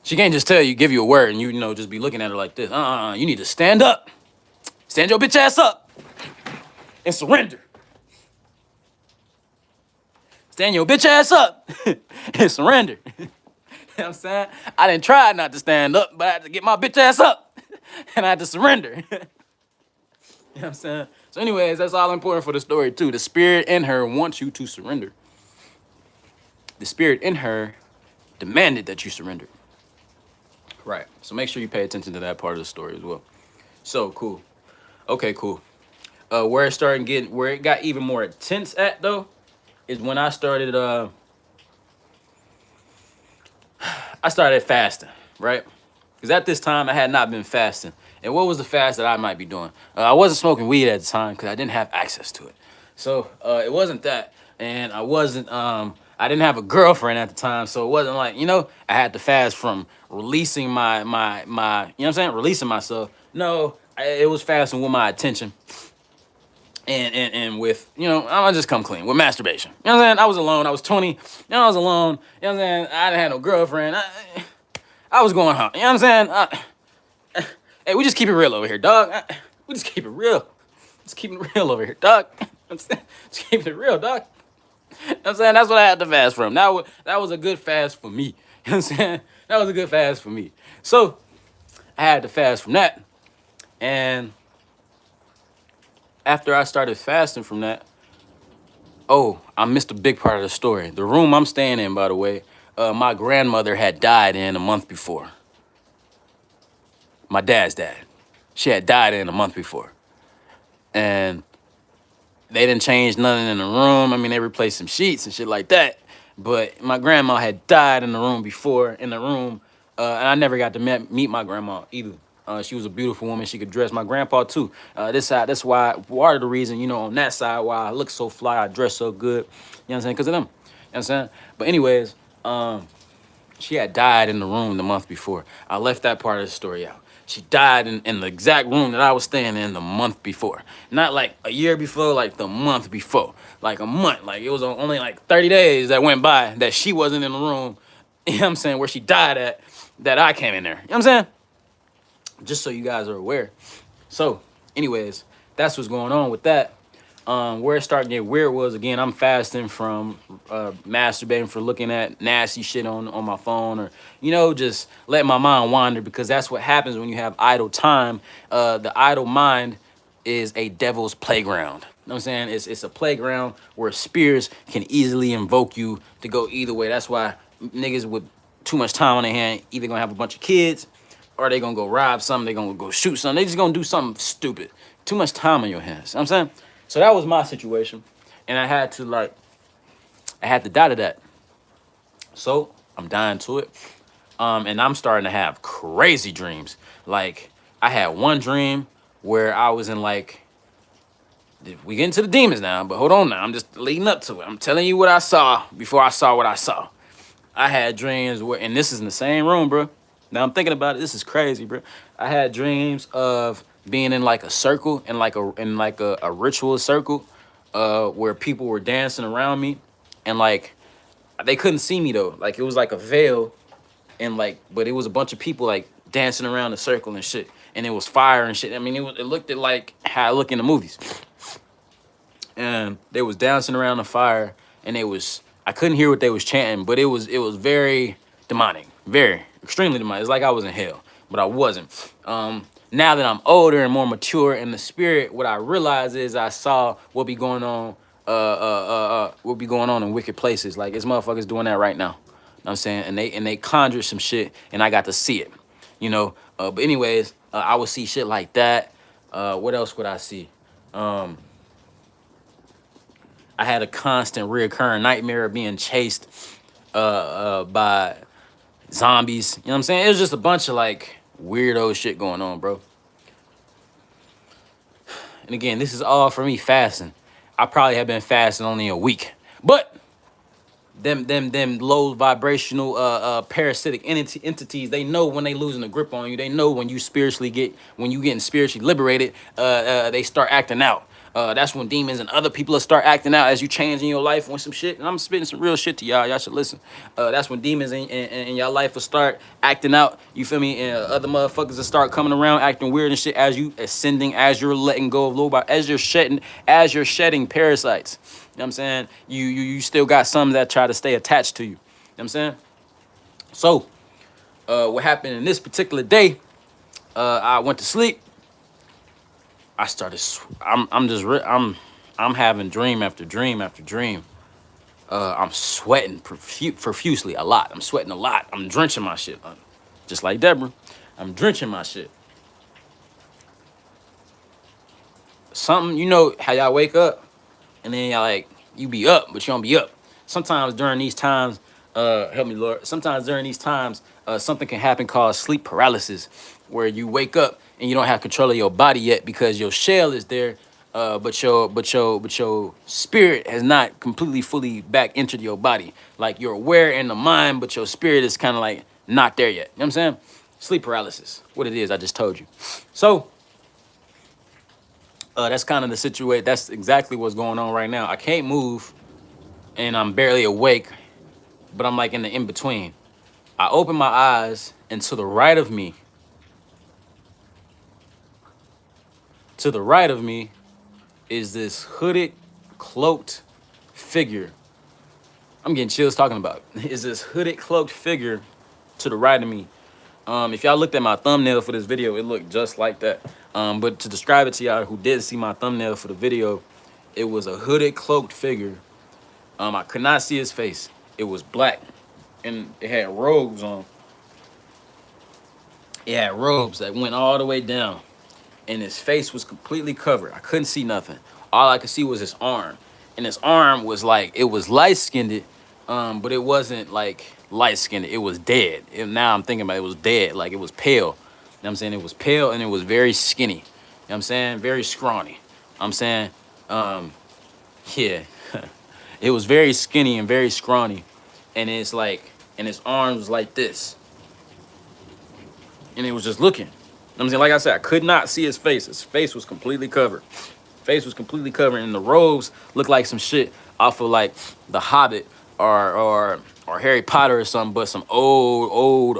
she can't just give you a word and you know just be looking at her like this. You need to stand up, stand your bitch ass up, and surrender. Stand your bitch ass up and surrender. You know what I'm saying? I didn't try not to stand up, but I had to get my bitch ass up and I had to surrender. You know what I'm saying? So anyways, that's all important for the story too. The spirit in her wants you to surrender. The spirit in her demanded that you surrender. Right. So make sure you pay attention to that part of the story as well. So cool. Okay, cool. Where it got even more intense at though, is when I started fasting, right? Because at this time I had not been fasting. And what was the fast that I might be doing? I wasn't smoking weed at the time because I didn't have access to it. So it wasn't that. And I didn't have a girlfriend at the time. So it wasn't like, you know, I had to fast from releasing my you know what I'm saying? Releasing myself. No, it was fasting with my attention. And with, you know, I'm gonna just come clean with masturbation. You know what I'm saying? I was alone. I was 20. You know, I was alone. You know what I'm saying? I didn't have no girlfriend. I was going home. You know what I'm saying? Hey, we just keep it real over here, dog. We just keep it real. Just keep it real over here, dog. I'm saying, just keep it real, dog. You know what I'm saying? That's what I had to fast from. That was a good fast for me. You know what I'm saying? That was a good fast for me. So I had to fast from that. And after I started fasting from that, I missed a big part of the story. The room I'm staying in, by the way, my grandmother had died in a month before. My dad's dad. She had died in a month before. And they didn't change nothing in the room. I mean, they replaced some sheets and shit like that. But my grandma had died in the room before, and I never got to meet my grandma either. She was a beautiful woman. She could dress. My grandpa too. That's why part of the reason, on that side why I look so fly, I dress so good. You know what I'm saying? Because of them. You know what I'm saying? But anyways, she had died in the room the month before. I left that part of the story out. She died in the exact room that I was staying in the month before. Not like a year before, like the month before. Like a month. Like it was only like 30 days that went by that she wasn't in the room, you know what I'm saying, where she died at, that I came in there. You know what I'm saying? Just so you guys are aware. So, anyways, that's what's going on with that. Where it started to get weird was, again, I'm fasting from masturbating, for looking at nasty shit on my phone, or just letting my mind wander, because that's what happens when you have idle time. The idle mind is a devil's playground. You know what I'm saying? It's a playground where spirits can easily invoke you to go either way. That's why niggas with too much time on their hand either gonna have a bunch of kids, or they gonna go rob something, they gonna go shoot something. They just gonna do something stupid. Too much time on your hands. You know what I'm saying? So that was my situation. And I had to die to that. So I'm dying to it. And I'm starting to have crazy dreams. Like, I had one dream where I was in, like, we get into the demons now, but hold on now. I'm just leading up to it. I'm telling you what I saw before I saw what I saw. I had dreams where, and this is in the same room, bro. Now I'm thinking about it. This is crazy, bro. I had dreams of being in like a circle, in like a ritual circle, where people were dancing around me, and like they couldn't see me though. Like it was like a veil, and like, but it was a bunch of people like dancing around the circle and shit, and it was fire and shit. I mean, it looked at like how I look in the movies, and they was dancing around the fire, and I couldn't hear what they was chanting, but it was very demonic, very extremely demonic. It's like I was in hell, but I wasn't. Now that I'm older and more mature in the spirit, what I realized is I saw what be going on, what be going on in wicked places. Like, it's motherfuckers doing that right now. You know what I'm saying? And they conjured some shit, and I got to see it. But anyways, I would see shit like that. What else would I see? I had a constant reoccurring nightmare of being chased by zombies. You know what I'm saying? It was just a bunch of like weirdo shit going on, bro. And again, this is all for me fasting. I probably have been fasting only a week. But them low vibrational parasitic entities, they know when they losing a grip on you. They know when you getting spiritually liberated, they start acting out. That's when demons and other people will start acting out as you changing your life on some shit. And I'm spitting some real shit to y'all. Y'all should listen. That's when demons in y'all life will start acting out. You feel me? And other motherfuckers will start coming around acting weird and shit as you ascending, as you're letting go of low, as you're shedding parasites. You know what I'm saying? You still got some that try to stay attached to you. You know what I'm saying? So, what happened in this particular day, I went to sleep. I started, I'm having dream after dream after dream. I'm sweating profusely a lot. I'm sweating a lot. I'm drenching my shit. Just like Deborah, I'm drenching my shit. Something, how y'all wake up and then y'all like, you be up, but you don't be up. Sometimes during these times, help me, Lord. Sometimes during these times, something can happen called sleep paralysis, where you wake up and you don't have control of your body yet because your shell is there, but your spirit has not completely fully back entered your body. Like, you're aware in the mind, but your spirit is kind of like not there yet. You know what I'm saying? Sleep paralysis. What it is, I just told you. So, that's kind of the situation. That's exactly what's going on right now. I can't move, and I'm barely awake, but I'm like in the in-between. I open my eyes, and to the right of me is this hooded, cloaked figure. I'm getting chills talking about it. Is this hooded, cloaked figure to the right of me. If y'all looked at my thumbnail for this video, it looked just like that. But to describe it to y'all who didn't see my thumbnail for the video, it was a hooded, cloaked figure. I could not see his face. It was black, and it had robes on. It had robes that went all the way down, and his face was completely covered. I couldn't see nothing. All I could see was his arm, and his arm was like, it was light-skinned, but it wasn't like light-skinned. It was dead. And now I'm thinking about it, it was dead, like it was pale. what I'm saying? It was pale and it was very skinny. You know what I'm saying? Very scrawny. I'm saying, yeah. It was very skinny and very scrawny. And it's like, and his arms was like this. And it was just looking. You know what I'm saying? Like I said, I could not see his face. His face was completely covered. Face was completely covered, and the robes looked like some shit off of like The Hobbit or Harry Potter or something, but some old.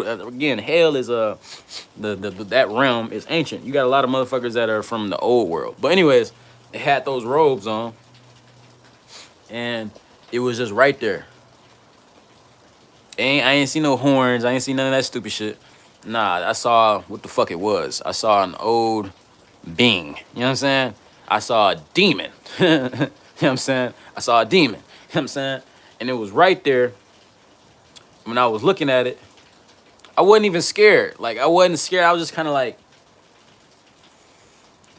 Again, hell is that realm is ancient. You got a lot of motherfuckers that are from the old world. But anyways, it had those robes on, and it was just right there. I ain't see no horns. I ain't see none of that stupid shit. Nah, I saw what the fuck it was. I saw an old being. You know what I'm saying? I saw a demon. You know what I'm saying? I saw a demon. You know what I'm saying? And it was right there. When I was looking at it, I wasn't even scared. Like, I wasn't scared. I was just kind of like,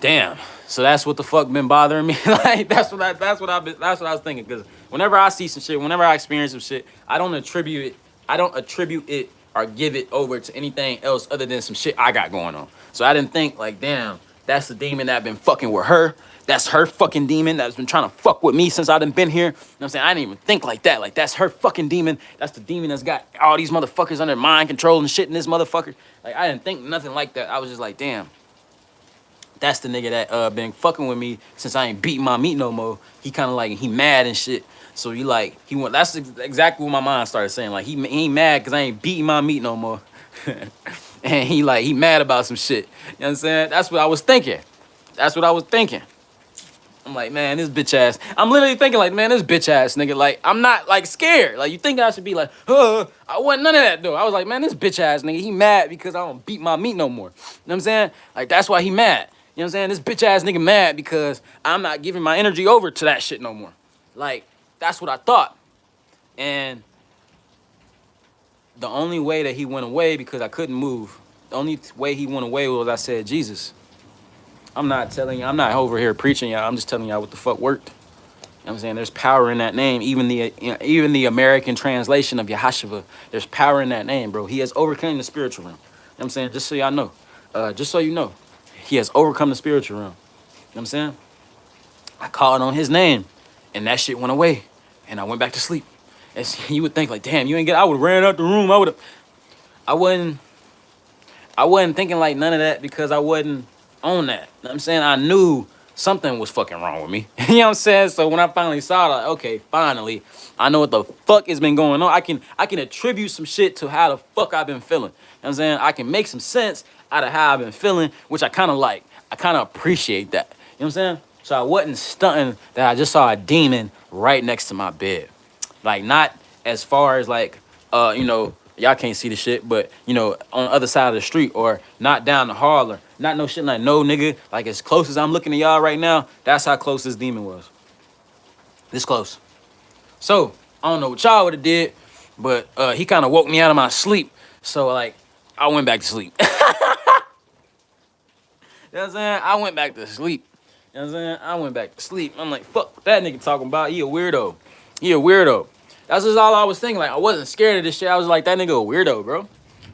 damn. So that's what the fuck been bothering me. Like, that's what I was thinking. Because whenever I see some shit, whenever I experience some shit, I don't attribute it or give it over to anything else other than some shit I got going on. So I didn't think like, damn, that's the demon that been fucking with her. That's her fucking demon that's been trying to fuck with me since I done been here. You know what I'm saying? I didn't even think like that. Like, that's her fucking demon. That's the demon that's got all these motherfuckers under mind control and shit in this motherfucker. Like, I didn't think nothing like that. I was just like, damn. That's the nigga that been fucking with me since I ain't beating my meat no more. He kind of like, he mad and shit. So he went, that's exactly what my mind started saying. Like, he ain't mad because I ain't beating my meat no more. And he mad about some shit. You know what I'm saying? That's what I was thinking. I'm like, man, this bitch ass. I'm literally thinking like, man, this bitch ass nigga. Like, I'm not like scared. Like, you think I should be like, I wasn't none of that though. I was like, man, this bitch ass nigga, he mad because I don't beat my meat no more. You know what I'm saying? Like, that's why he mad. You know what I'm saying? This bitch ass nigga mad because I'm not giving my energy over to that shit no more. Like, that's what I thought. And the only way that he went away, because I couldn't move, the only way he went away was I said, Jesus. I'm not over here preaching y'all. I'm just telling y'all what the fuck worked. You know what I'm saying? There's power in that name. Even the American translation of Yahashua, there's power in that name, bro. He has overcome the spiritual realm. You know what I'm saying? Just so y'all know. Just so you know. He has overcome the spiritual realm. You know what I'm saying? I called on his name, and that shit went away, and I went back to sleep. And you would think like, damn, I would have ran out the room. I wasn't thinking like none of that because I wasn't on that. You know what I'm saying? I knew something was fucking wrong with me. You know what I'm saying? So when I finally saw it, like, okay, finally, I know what the fuck has been going on. I can attribute some shit to how the fuck I've been feeling. You know what I'm saying? I can make some sense out of how I've been feeling, which I kind of like. I kind of appreciate that. You know what I'm saying? So I wasn't stunting that I just saw a demon right next to my bed. Like, not as far as like, y'all can't see the shit, but, on the other side of the street or not down the hall or not no shit like, no, nigga. Like, as close as I'm looking at y'all right now, that's how close this demon was. This close. So, I don't know what y'all would have did, but he kind of woke me out of my sleep. So, like, I went back to sleep. You know what I'm saying? I went back to sleep. You know what I'm saying? I went back to sleep. I'm like, fuck what that nigga talking about. He a weirdo. That's just all I was thinking. Like, I wasn't scared of this shit. I was like, that nigga a weirdo, bro.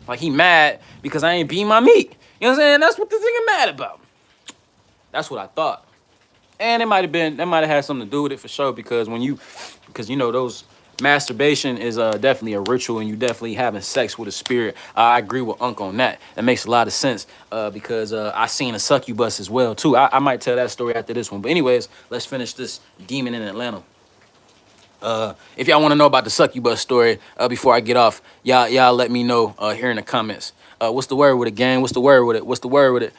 Like, he mad because I ain't beating my meat. You know what I'm saying? That's what this nigga mad about. That's what I thought. And that might have had something to do with it for sure, because those masturbation is definitely a ritual, and you definitely having sex with a spirit. I agree with Unc on that. That makes a lot of sense because I seen a succubus as well too. I might tell that story after this one. But anyways, let's finish this demon in Atlanta. If y'all want to know about the succubus story, before I get off, y'all let me know here in the comments. What's the word with it, gang? What's the word with it?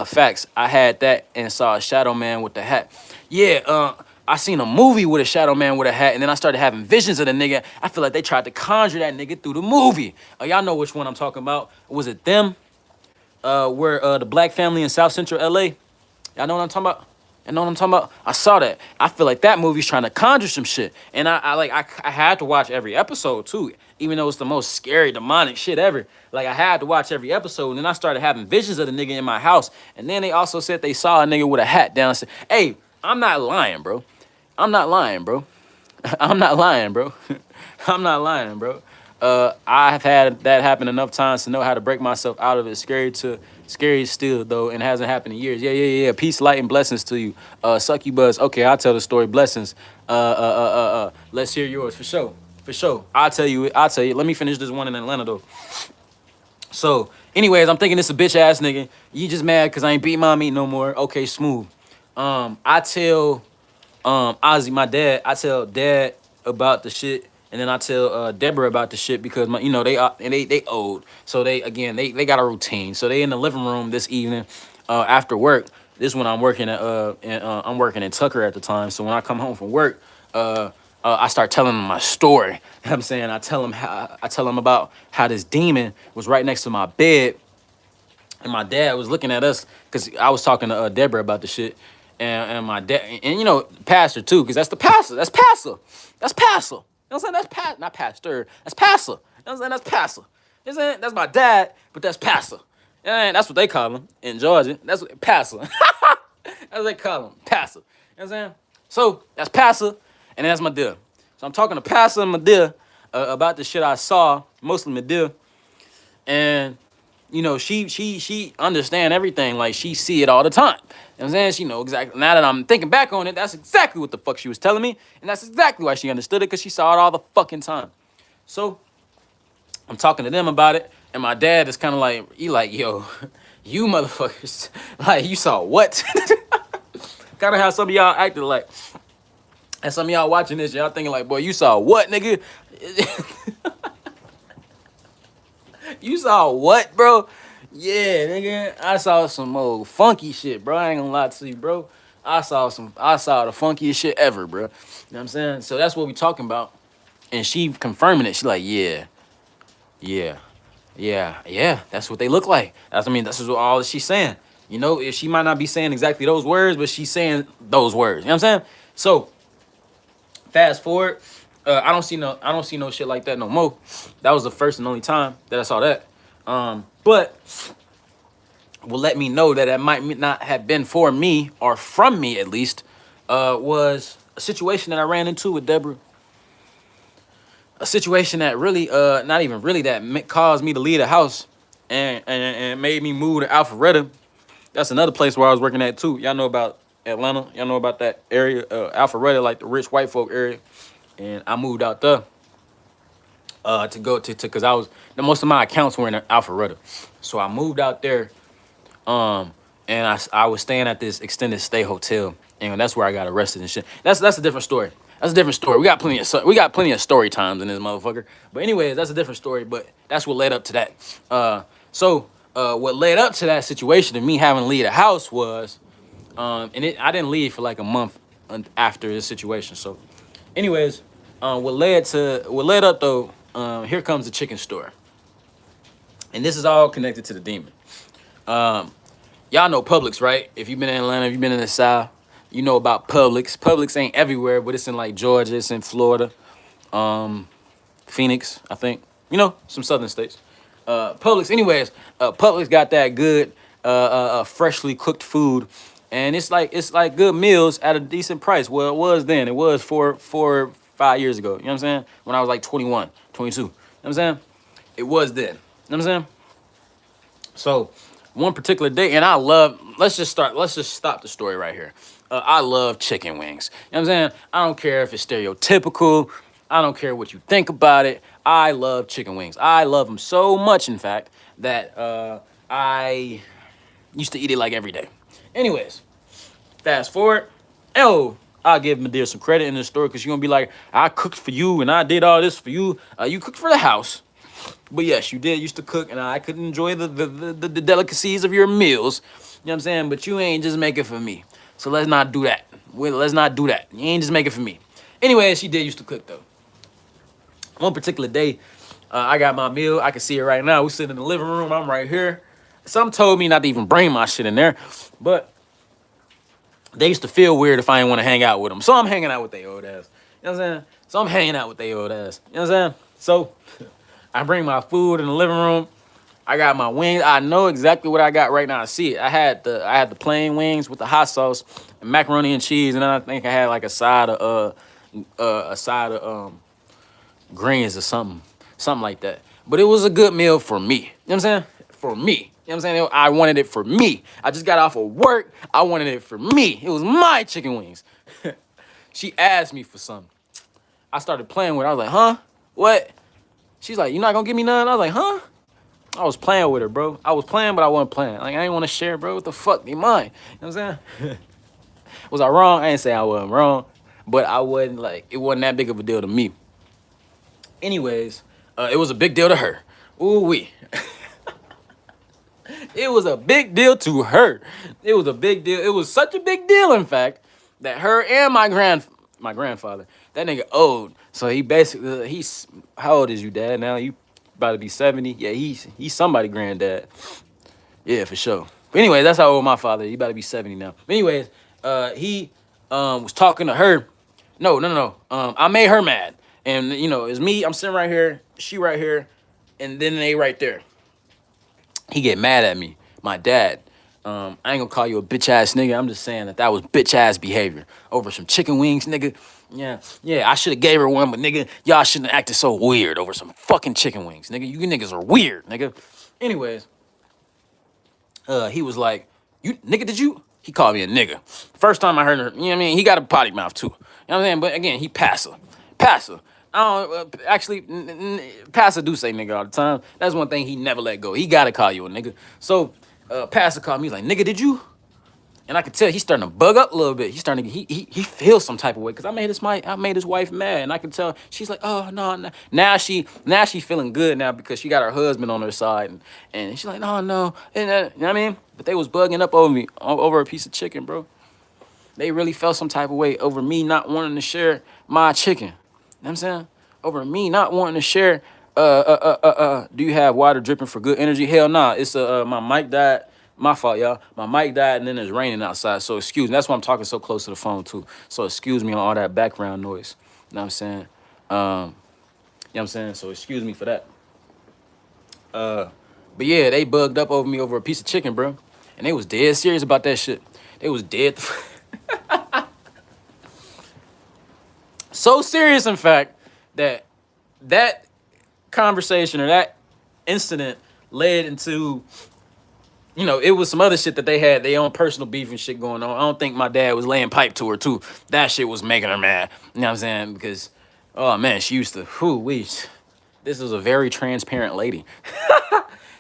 Facts. I had that and saw a shadow man with the hat. Yeah, I seen a movie with a shadow man with a hat, and then I started having visions of the nigga. I feel like they tried to conjure that nigga through the movie. Y'all know which one I'm talking about. Was it them? Where the black family in South Central LA? Y'all know what I'm talking about? I saw that. I feel like that movie's trying to conjure some shit. And I had to watch every episode too, even though it's the most scary, demonic shit ever. Like, I had to watch every episode, and then I started having visions of the nigga in my house. And then they also said they saw a nigga with a hat down. Hey, I'm not lying, bro. I'm not lying, bro. I have had that happen enough times to know how to break myself out of it. Scary still though, and hasn't happened in years. Yeah. Peace, light, and blessings to you. Suck you buzz. Okay, I'll tell the story. Blessings. Let's hear yours for sure. For sure. I'll tell you. Let me finish this one in Atlanta though. So, anyways, I'm thinking this a bitch ass nigga. You just mad because I ain't beat mommy no more. Okay, smooth. I tell Ozzy, my dad, I tell dad about the shit, and then I tell Deborah about the shit because my, they old, so they got a routine. So they in the living room this evening, after work. This when I'm working at I'm working in Tucker at the time. So when I come home from work, I start telling them my story. You know what I'm saying, I tell them about how this demon was right next to my bed, and my dad was looking at us because I was talking to Deborah about the shit, and my dad, and pastor too, because that's the pastor. That's pastor. That's pastor. You know what I'm saying? That's not pastor. That's pastor. You know what I'm saying? That's pastor. You know what I'm saying? That's my dad, but that's pastor. And that's what they call him in Georgia. That's what pastor. That's what they call him, pastor. You know what I'm saying? So that's pastor, and that's my dear. So I'm talking to pastor and my dear about the shit I saw, mostly my dear, and she understand everything. Like, she see it all the time. You know what I'm saying? She know exactly. Now that I'm thinking back on it, that's exactly what the fuck she was telling me. And that's exactly why she understood it, because she saw it all the fucking time. So I'm talking to them about it. And my dad is kind of like, yo, you motherfuckers, like, you saw what? Kind of how some of y'all acted like. And some of y'all watching this, y'all thinking like, boy, you saw what, nigga? You saw what, bro? Yeah, nigga, I saw some old funky shit, bro. I ain't gonna lie to you, bro. I saw the funkiest shit ever, bro. You know what I'm saying? So that's what we talking about. And she confirming it. She like, yeah. That's what they look like. This is what all she's saying. If she might not be saying exactly those words, but she's saying those words. You know what I'm saying? So fast forward. I don't see no shit like that no more. That was the first and only time that I saw that. But will let me know that it might not have been for me, or from me at least, was a situation that I ran into with Deborah. A situation that really, not even really, that caused me to leave the house and made me move to Alpharetta. That's another place where I was working at too. Y'all know about Atlanta. Y'all know about that area, Alpharetta, like the rich white folk area. And I moved out there to go to because most of my accounts were in Alpharetta. So I moved out there, and I was staying at this extended stay hotel, and that's where I got arrested and shit. That's a different story. That's a different story. We got plenty of story times in this motherfucker. But anyways, that's a different story. But that's what led up to that. So what led up to that situation of me having to leave the house was, I didn't leave for like a month after this situation. So, anyways, what led up though, here comes the chicken store, and this is all connected to the demon. Y'all know Publix, right? If you've been in Atlanta, if you've been in the South, you know about Publix. Publix ain't everywhere, but it's in like Georgia, it's in Florida, Phoenix, I think. Some southern states. Publix, anyways, Publix got that good, freshly cooked food, and it's like good meals at a decent price. Well, it was then. It was 5 years ago. You know what I'm saying? When I was like 21, 22. You know what I'm saying? It was then. You know what I'm saying? So one particular day, and let's just stop the story right here. I love chicken wings. You know what I'm saying? I don't care if it's stereotypical. I don't care what you think about it. I love chicken wings. I love them so much, in fact, that I used to eat it like every day. Anyways, fast forward. I'll give Madeira some credit in this story, because you're going to be like, I cooked for you and I did all this for you. You cooked for the house. But yes, you did used to cook, and I could enjoy the delicacies of your meals. You know what I'm saying? But you ain't just make it for me. So let's not do that. Let's not do that. You ain't just make it for me. Anyway, she did used to cook, though. One particular day, I got my meal. I can see it right now. We sitting in the living room. I'm right here. Some told me not to even bring my shit in there. But they used to feel weird if I didn't want to hang out with them. So I'm hanging out with their old ass. You know what I'm saying? So I'm hanging out with their old ass. You know what I'm saying? So I bring my food in the living room. I got my wings. I know exactly what I got right now. I see it. I had the plain wings with the hot sauce and macaroni and cheese, and then I think I had like a side of greens or something. something like that. But it was a good meal for me. You know what I'm saying? For me. You know what I'm saying? I wanted it for me. I just got off of work. I wanted it for me. It was my chicken wings. She asked me for something. I started playing with her. I was like, huh? What? She's like, you not gonna give me none? I was like, huh? I was playing with her, bro. I was playing, but I wasn't playing. Like, I didn't want to share, bro. What the fuck? They mine. You know what I'm saying? Was I wrong? I didn't say I wasn't wrong. But I wasn't, like, it wasn't that big of a deal to me. Anyways, it was a big deal to her. Ooh-wee. It was a big deal to her. It was a big deal. It was such a big deal, in fact, that her and my grandfather, that nigga old. So he basically, he's, how old is you, dad? Now you about to be 70. Yeah, he's somebody granddad. Yeah, for sure. But anyway, that's how old my father is. He about to be 70 now. But anyways, he was talking to her. No. I made her mad. And, you know, it's me. I'm sitting right here. She right here. And then they right there. He get mad at me. My dad. I ain't gonna call you a bitch ass nigga. I'm just saying that was bitch ass behavior over some chicken wings, nigga. Yeah. I should have gave her one, but nigga, y'all shouldn't have acted so weird over some fucking chicken wings, nigga. You niggas are weird, nigga. Anyways, he was like, you nigga, did you? He called me a nigga. First time I heard her, you know what I mean? He got a potty mouth too. You know what I'm saying? But again, he passive. Passive. I don't, actually, Pastor do say nigga all the time. That's one thing he never let go. He gotta call you a nigga. So, Pastor called me, he's like, nigga, did you? And I could tell he's starting to bug up a little bit. He's starting to, he feels some type of way. Cause I made his wife mad. And I could tell, she's like, oh, no. Now she feeling good now because she got her husband on her side. And she's like, no. And, you know what I mean? But they was bugging up over me, over a piece of chicken, bro. They really felt some type of way over me not wanting to share my chicken. You know what I'm saying? Over me not wanting to share, do you have water dripping for good energy? Hell nah. It's, my mic died. My fault, y'all. My mic died and then it's raining outside. So excuse me. That's why I'm talking so close to the phone too. So excuse me on all that background noise. You know what I'm saying? You know what I'm saying? So excuse me for that. But yeah, they bugged up over me over a piece of chicken, bro. And they was dead serious about that shit. They was dead. So serious, in fact, that conversation or that incident led into, you know, it was some other shit that they had their own personal beef and shit going on. I don't think my dad was laying pipe to her too. That shit was making her mad. You know what I'm saying? Because, oh man, she used to, this is a very transparent lady.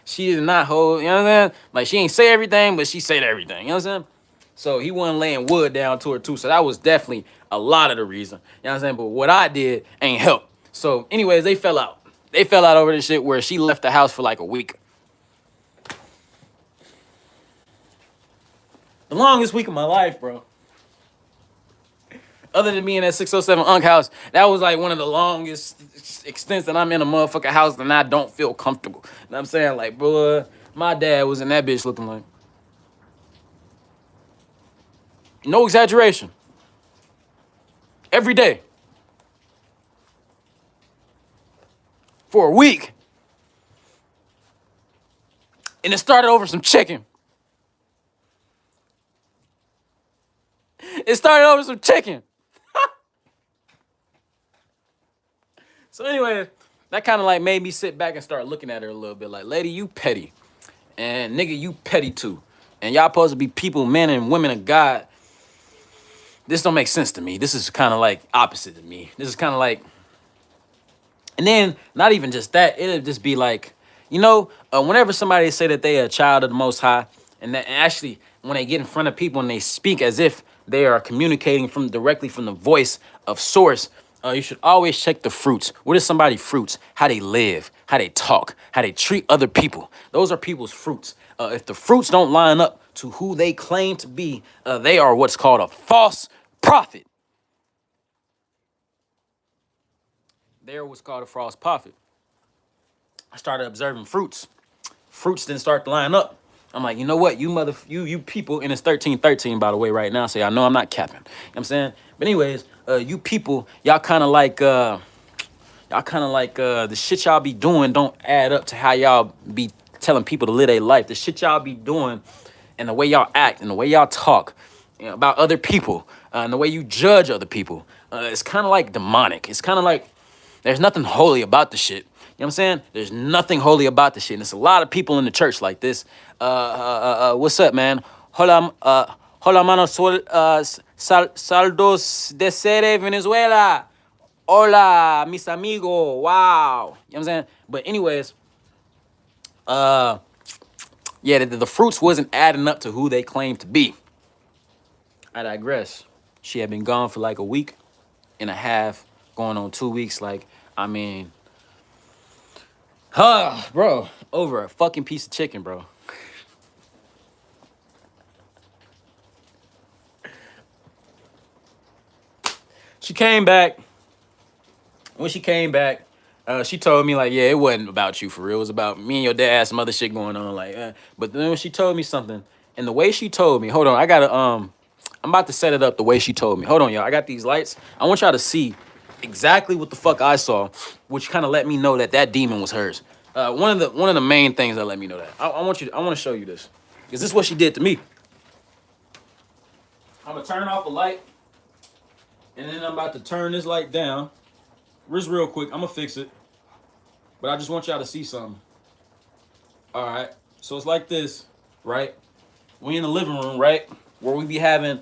She did not hold, you know what I'm saying? Like, she ain't say everything, but she said everything. You know what I'm saying? So he wasn't laying wood down to her too. So that was definitely a lot of the reason. You know what I'm saying? But what I did ain't help. So anyways, they fell out. They fell out over this shit where she left the house for like a week. The longest week of my life, bro. Other than being at 607 Unk House, that was like one of the longest extents that I'm in a motherfucking house and I don't feel comfortable. You know what I'm saying? Like, bro, my dad was in that bitch looking like, no exaggeration, every day for a week. And it started over some chicken. It started over some chicken. So anyway, that kind of like made me sit back and start looking at her a little bit like, lady, you petty. And nigga, you petty too. And y'all supposed to be people, men and women of God. This don't make sense to me. This is kind of like opposite to me. This is kind of like, and then not even just that, it'll just be like, you know, whenever somebody say that they are a child of the Most High, and actually when they get in front of people and they speak as if they are communicating directly from the voice of source, you should always check the fruits. What is somebody's fruits? How they live, how they talk, how they treat other people. Those are people's fruits. If the fruits don't line up to who they claim to be, they are what's called a false prophet. They're what's called a false prophet. I started observing fruits. Fruits didn't start to line up. I'm like, you know what? You people, and it's 1313, by the way, right now. So I know I'm not capping. You know what I'm saying? But anyways, you people, y'all kind of like the shit y'all be doing don't add up to how y'all be telling people to live their life. The shit y'all be doing and the way y'all act and the way y'all talk, you know, about other people and the way you judge other people, it's kind of like demonic. It's kind of like there's nothing holy about the shit. what I'm saying? There's nothing holy about this shit. And there's a lot of people in the church like this. What's up, man? Hola, mano, saldos de sere Venezuela. Hola, mis amigos. Wow. You know what I'm saying? But anyways, yeah, the fruits wasn't adding up to who they claimed to be. I digress. She had been gone for like a week and a half, going on 2 weeks. Like, I mean, bro, over a fucking piece of chicken, bro. She came back. When she came back, she told me like, yeah, it wasn't about you for real. It was about me and your dad, some other shit going on. Like, but then when she told me something, and the way she told me, hold on, I gotta I'm about to set it up the way she told me. Hold on, y'all. I got these lights. I want y'all to see exactly what the fuck I saw, which kind of let me know that that demon was hers. One of the main things that let me know that. I want to show you this, because this is what she did to me. I'm gonna turn off a light, and then I'm about to turn this light down. Just real quick, I'm gonna fix it, but I just want y'all to see something. All right, so it's like this, right? We in the living room, right, where we be having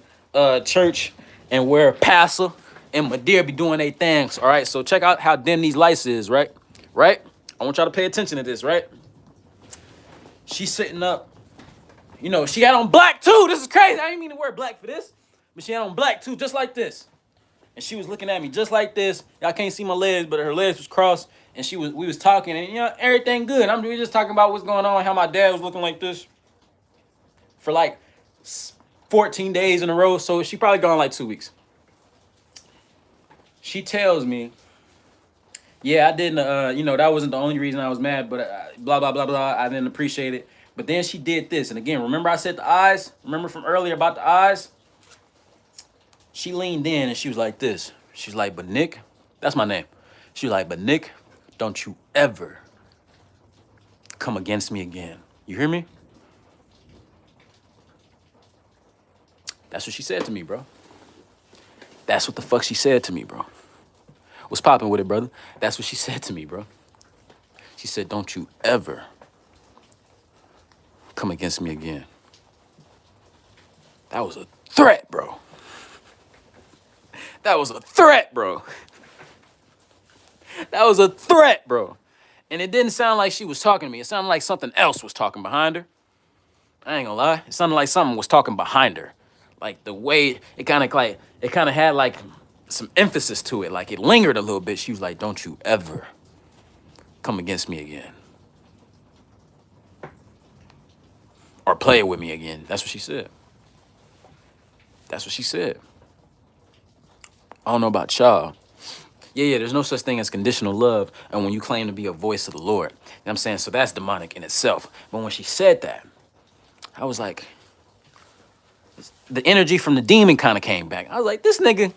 church, and where Pastor and Madeira be doing their things. All right, so check out how dim these lights is, right? Right? I want y'all to pay attention to this, right? She's sitting up. You know, she had on black too. This is crazy. I didn't mean to wear black for this, but she had on black too, just like this. And she was looking at me just like this. Y'all can't see my legs, but her legs was crossed. And we was talking, and you know, everything good. We just talking about what's going on, how my dad was looking like this for like 14 days in a row. So she probably gone like 2 weeks. She tells me, yeah, I didn't, you know, that wasn't the only reason I was mad, but blah, blah, blah, blah. I didn't appreciate it. But then she did this. And again, remember I said the eyes? Remember from earlier about the eyes? She leaned in and she was like this. She's like, but Nick, that's my name. She was like, but Nick, don't you ever come against me again. You hear me? That's what she said to me, bro. That's what the fuck she said to me, bro. What's popping with it, brother? That's what she said to me, bro. She said, don't you ever come against me again. That was a threat, bro. That was a threat, bro. That was a threat, bro. And it didn't sound like she was talking to me. It sounded like something else was talking behind her. I ain't gonna lie. It sounded like something was talking behind her. Like the way it kind of had like some emphasis to it. Like it lingered a little bit. She was like, don't you ever come against me again. Or play with me again. That's what she said. That's what she said. I don't know about y'all. Yeah, there's no such thing as conditional love, and when you claim to be a voice of the Lord. You know what I'm saying? So that's demonic in itself. But when she said that, I was like, the energy from the demon kind of came back. I was like, this nigga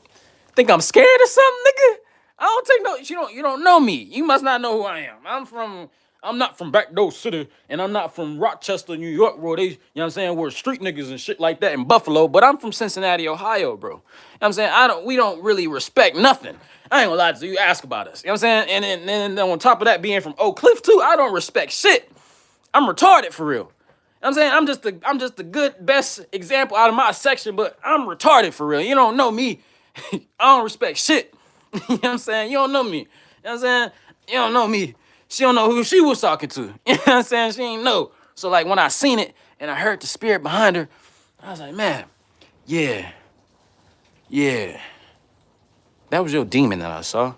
think I'm scared or something, nigga? I don't take no, you don't know me. You must not know who I am. I'm not from Backdoor City, and I'm not from Rochester, New York, where they, you know what I'm saying, where street niggas and shit like that in Buffalo, but I'm from Cincinnati, Ohio, bro. You know what I'm saying? We don't really respect nothing. I ain't gonna lie to you, ask about us. You know what I'm saying? And then on top of that, being from Oak Cliff too, I don't respect shit. I'm retarded for real. You know what I'm saying? I'm just the good, best example out of my section, but I'm retarded for real. You don't know me. I don't respect shit. You know what I'm saying? You don't know me. You know what I'm saying? You don't know me. She don't know who she was talking to. You know what I'm saying? She ain't know. So like when I seen it and I heard the spirit behind her, I was like, man, yeah. That was your demon that I saw.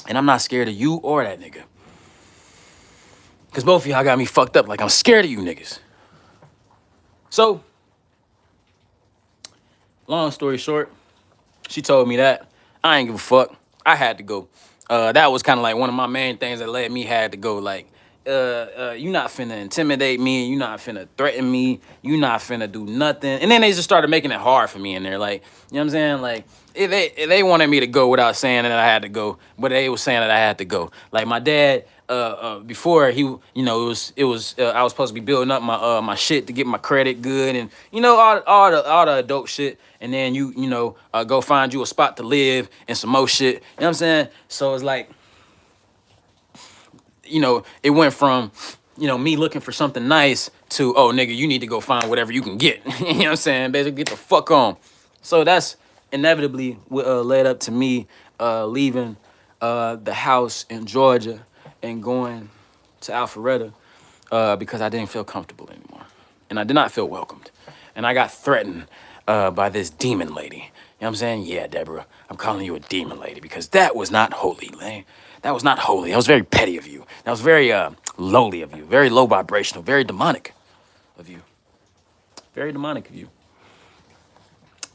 And I'm not scared of you or that nigga. Cause both of y'all got me fucked up like I'm scared of you niggas. So, long story short, she told me that. I ain't give a fuck. I had to go. That was kind of like one of my main things that led me had to go. Like, you not finna intimidate me. You not finna threaten me. You not finna do nothing. And then they just started making it hard for me in there. Like, you know what I'm saying? Like, if they wanted me to go without saying that I had to go, but they was saying that I had to go. Like my dad, before he, you know, it was I was supposed to be building up my shit to get my credit good, and you know all the adult shit, and then you know go find you a spot to live and some more shit. You know what I'm saying? So it's like it went from, me looking for something nice to, oh, nigga, you need to go find whatever you can get. You know what I'm saying? Basically, get the fuck on. So that's inevitably what led up to me leaving the house in Georgia and going to Alpharetta because I didn't feel comfortable anymore. And I did not feel welcomed. And I got threatened by this demon lady. You know what I'm saying? Yeah, Deborah, I'm calling you a demon lady because that was not holy, man. That was not holy. That was very petty of you. That was very lowly of you. Very low vibrational. Very demonic of you. Very demonic of you.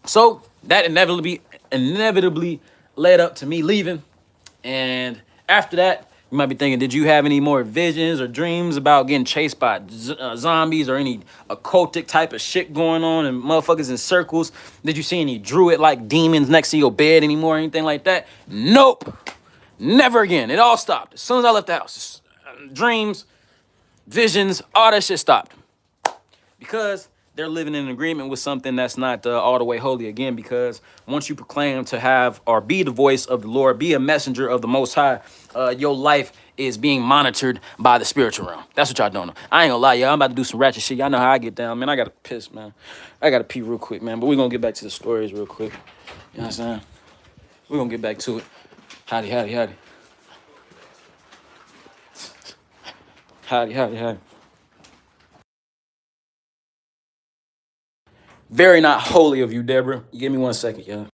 So that inevitably led up to me leaving. And after that, you might be thinking, did you have any more visions or dreams about getting chased by zombies or any occultic type of shit going on and motherfuckers in circles? Did you see any druid-like demons next to your bed anymore or anything like that? Nope. Never again. It all stopped. As soon as I left the house, dreams, visions, all that shit stopped. Because they're living in agreement with something that's not all the way holy again. Because once you proclaim to have or be the voice of the Lord, be a messenger of the Most High, your life is being monitored by the spiritual realm. That's what y'all don't know. I ain't gonna lie, y'all. I'm about to do some ratchet shit. Y'all know how I get down, man. I gotta piss, man. I gotta pee real quick, man. But we're gonna get back to the stories real quick. You know what I'm saying? We're gonna get back to it. Howdy, howdy, howdy. Howdy, howdy, howdy. Very not holy of you, Deborah. Give me 1 second, y'all.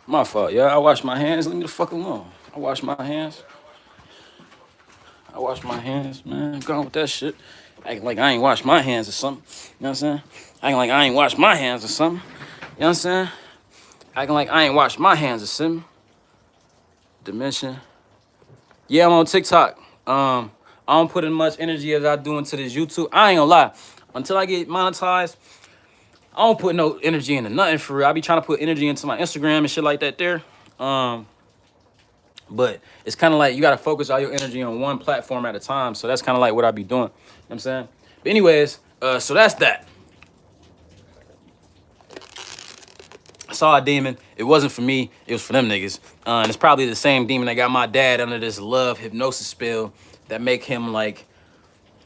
My fault, yeah. I wash my hands. Leave me the fuck alone. I wash my hands. I wash my hands, man. Go on with that shit. Acting like I ain't wash my hands or something. You know what I'm saying? Acting like I ain't wash my hands or something. You know what I'm saying? Acting like I ain't wash my hands or something. Dimension. Yeah, I'm on TikTok. I don't put in much energy as I do into this YouTube. I ain't gonna lie. Until I get monetized, I don't put no energy into nothing for real. I be trying to put energy into my Instagram and shit like that there. But it's kind of like you got to focus all your energy on one platform at a time. So that's kind of like what I be doing. You know what I'm saying? But anyways, so that's that. I saw a demon. It wasn't for me. It was for them niggas. And it's probably the same demon that got my dad under this love hypnosis spell that make him like